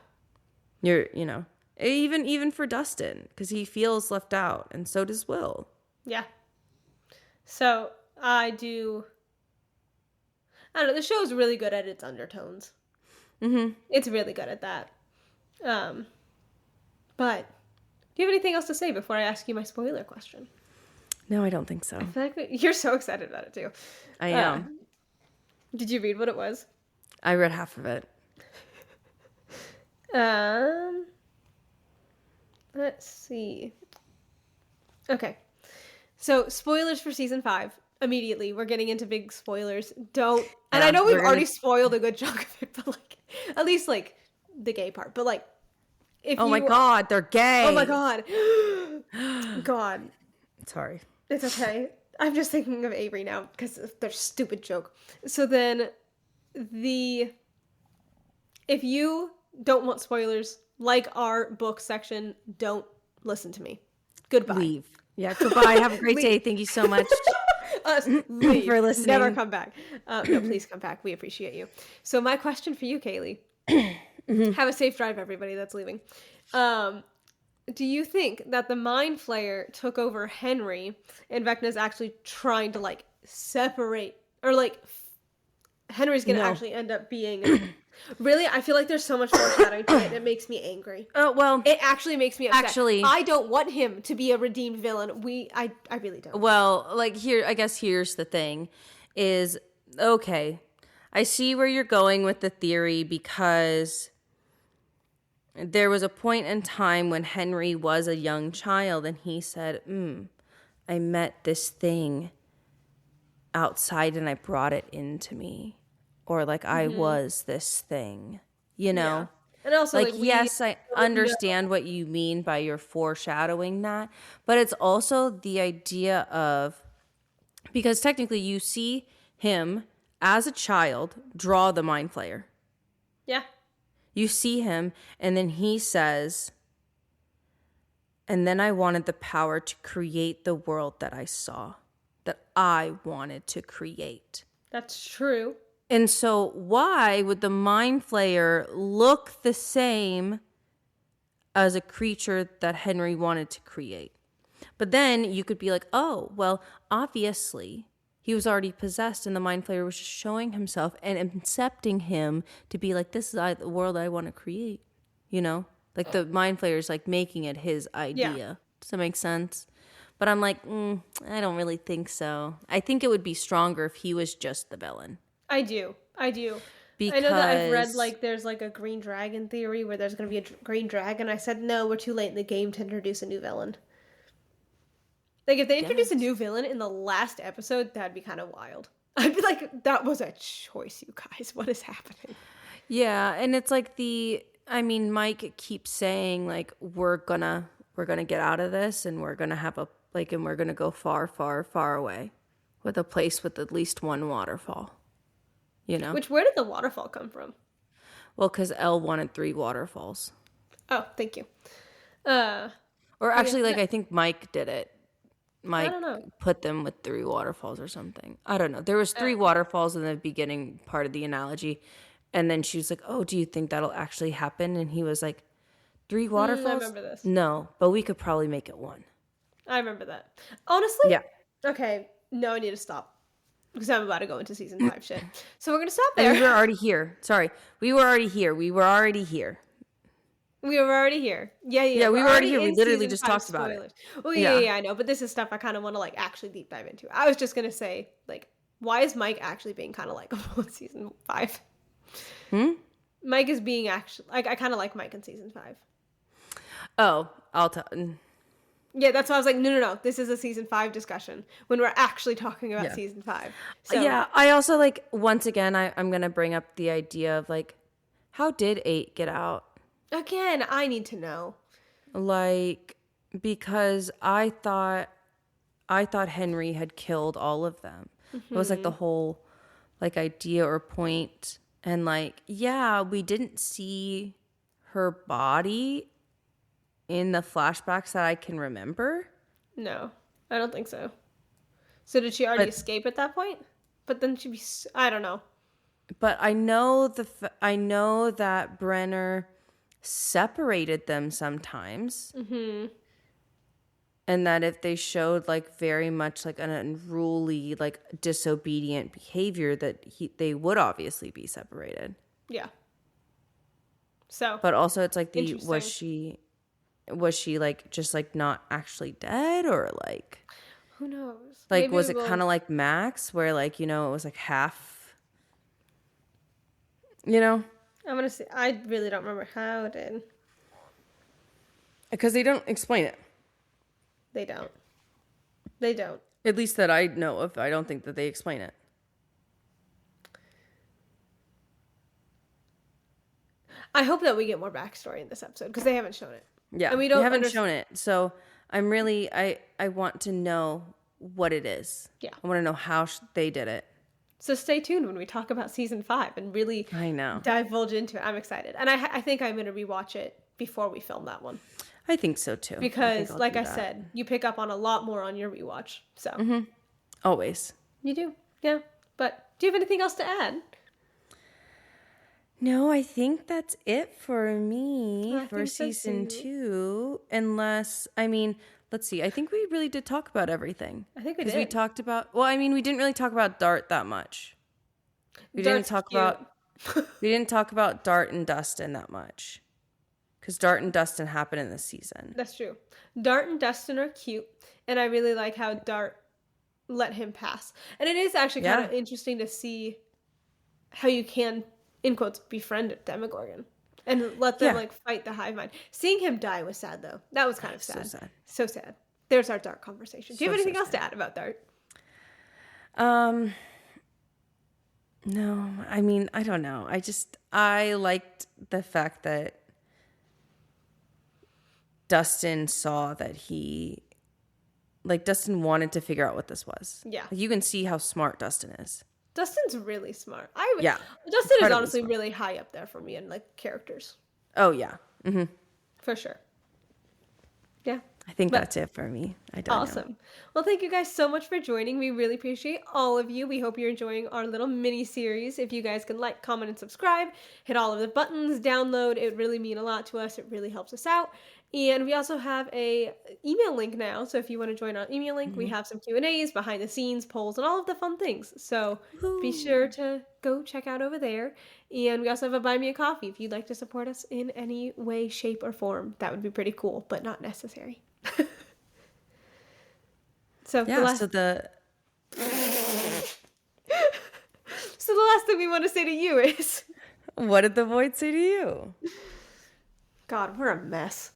Even for Dustin, because he feels left out, and so does Will. Yeah. So I don't know, the show's really good at its undertones. Mm-hmm. It's really good at that. But do you have anything else to say before I ask you my spoiler question? No, I don't think so. I feel like you're so excited about it too. I am. Did you read what it was? I read half of it. Let's see. Okay. So, spoilers for season 5. Immediately, we're getting into big spoilers. And I know we've already spoiled a good chunk of it, but like, at least like the gay part. But like, my God, they're gay. Oh my God. God. Sorry. It's okay. I'm just thinking of Avery now because of their stupid joke. So then, if you don't want spoilers, like our book section, don't listen to me. Goodbye. Leave. Yeah, goodbye. Have a great day. Thank you so much leave. for listening. Never come back. No, please come back. We appreciate you. So my question for you, Kaylee. Have a safe drive, everybody that's leaving. Do you think that the Mind Flayer took over Henry and Vecna's actually trying to like separate, or like Henry's gonna actually end up being really? I feel like there's so much foreshadowing to it. It makes me angry. Oh, well. It actually makes me upset. Actually, I don't want him to be a redeemed villain. I really don't. Well, like, I guess here's the thing is, okay, I see where you're going with the theory, because there was a point in time when Henry was a young child and he said, I met this thing outside and I brought it into me. Or like, I was this thing, you know? Yeah. And also, like yes, I understand what you mean by your foreshadowing that, but it's also the idea of, because technically you see him as a child draw the Mind Flayer. Yeah. You see him, and then he says, and then I wanted the power to create the world that I saw, that I wanted to create. That's true. And so why would the Mind Flayer look the same as a creature that Henry wanted to create? But then you could be like, oh, well, obviously he was already possessed and the Mind Flayer was just showing himself and incepting him to be like, this is the world I want to create, you know? Like the Mind Flayer is like making it his idea. Yeah. Does that make sense? But I'm like, I don't really think so. I think it would be stronger if he was just the villain. I do. Because I know that I've read like there's like a green dragon theory where there's going to be a green dragon. I said, no, we're too late in the game to introduce a new villain. Like, if they introduced a new villain in the last episode, that'd be kind of wild. I'd be like, that was a choice, you guys. What is happening? Yeah, and it's like Mike keeps saying, like, we're gonna get out of this, and we're gonna have and we're gonna go far, far, far away with a place with at least one waterfall. You know? Where did the waterfall come from? Well, because Elle wanted 3 waterfalls. Oh, thank you. Or actually, I think Mike did it. Mike put them with 3 waterfalls or something. I don't know. There was 3 waterfalls in the beginning part of the analogy. And then she was like, oh, do you think that'll actually happen? And he was like, 3 waterfalls? I remember this. No, but we could probably make it 1. I remember that. Honestly? Yeah. Okay. No, I need to stop. Because I'm about to go into season 5 shit. So we're going to stop there. And we were already here. Sorry. We were already here. We were already here. Yeah. Yeah, we were already here. We literally just talked about it. Well, yeah, I know. But this is stuff I kind of want to like actually deep dive into. I was just going to say, like, why is Mike actually being kind of likable in season 5? Mike is being actually, like, I kind of like Mike in season 5. Oh, I'll tell. Yeah, that's why I was like, no. This is a season 5 discussion when we're actually talking about season 5. So, yeah, I also like, once again, I'm going to bring up the idea of like, how did 8 get out? Again, I need to know. Like, because I thought Henry had killed all of them. Mm-hmm. It was like the whole like idea or point. And like, yeah, we didn't see her body in the flashbacks that I can remember. No, I don't think so. So did she already escape at that point? But then she'd be... I don't know. But I know that Brenner separated them sometimes. Mm-hmm. And that if they showed like very much like an unruly, like disobedient behavior, that they would obviously be separated. Yeah. So. But also, it's like was she like just like not actually dead, or like who knows? Like maybe was it kind of like Max, where like it was like half. I'm gonna say I really don't remember how it did. Because they don't explain it. They don't. At least that I know of. I don't think that they explain it. I hope that we get more backstory in this episode because they haven't shown it. Yeah, and they haven't shown it. So I'm really, I want to know what it is. Yeah. I want to know how they did it. So stay tuned when we talk about season 5 and really divulge into it. I'm excited. And I think I'm going to rewatch it before we film that one. I think so too. Because like I said, you pick up on a lot more on your rewatch. So Always. You do. Yeah. But do you have anything else to add? No, I think that's it for me for season 2. Unless, let's see. I think we really did talk about everything. I think we did. Because we talked about, we didn't really talk about Dart that much. We didn't talk about Dart and Dustin that much. Because Dart and Dustin happen in this season. That's true. Dart and Dustin are cute. And I really like how Dart let him pass. And it is actually kind of interesting to see how you can, in quotes, befriend a Demogorgon. And let them, fight the hive mind. Seeing him die was sad, though. That was kind of sad. So sad. There's our Dart conversation. Do you have anything else to add about Dart? No. I don't know. I liked the fact that Dustin saw that Dustin wanted to figure out what this was. Yeah. You can see how smart Dustin is. Dustin's really smart. Dustin is honestly really high up there for me in characters. Oh yeah. Mm-hmm. For sure. Yeah. I think that's it for me. I don't know. Awesome. Well, thank you guys so much for joining. We really appreciate all of you. We hope you're enjoying our little mini series. If you guys can like, comment, and subscribe, hit all of the buttons, download. It really means a lot to us. It really helps us out. And we also have a email link now. So if you want to join our email link, we have some Q&As, behind the scenes, polls, and all of the fun things. So be sure to go check out over there. And we also have a Buy Me a Coffee if you'd like to support us in any way, shape, or form. That would be pretty cool, but not necessary. So the last thing we want to say to you is, what did the void say to you? God, we're a mess.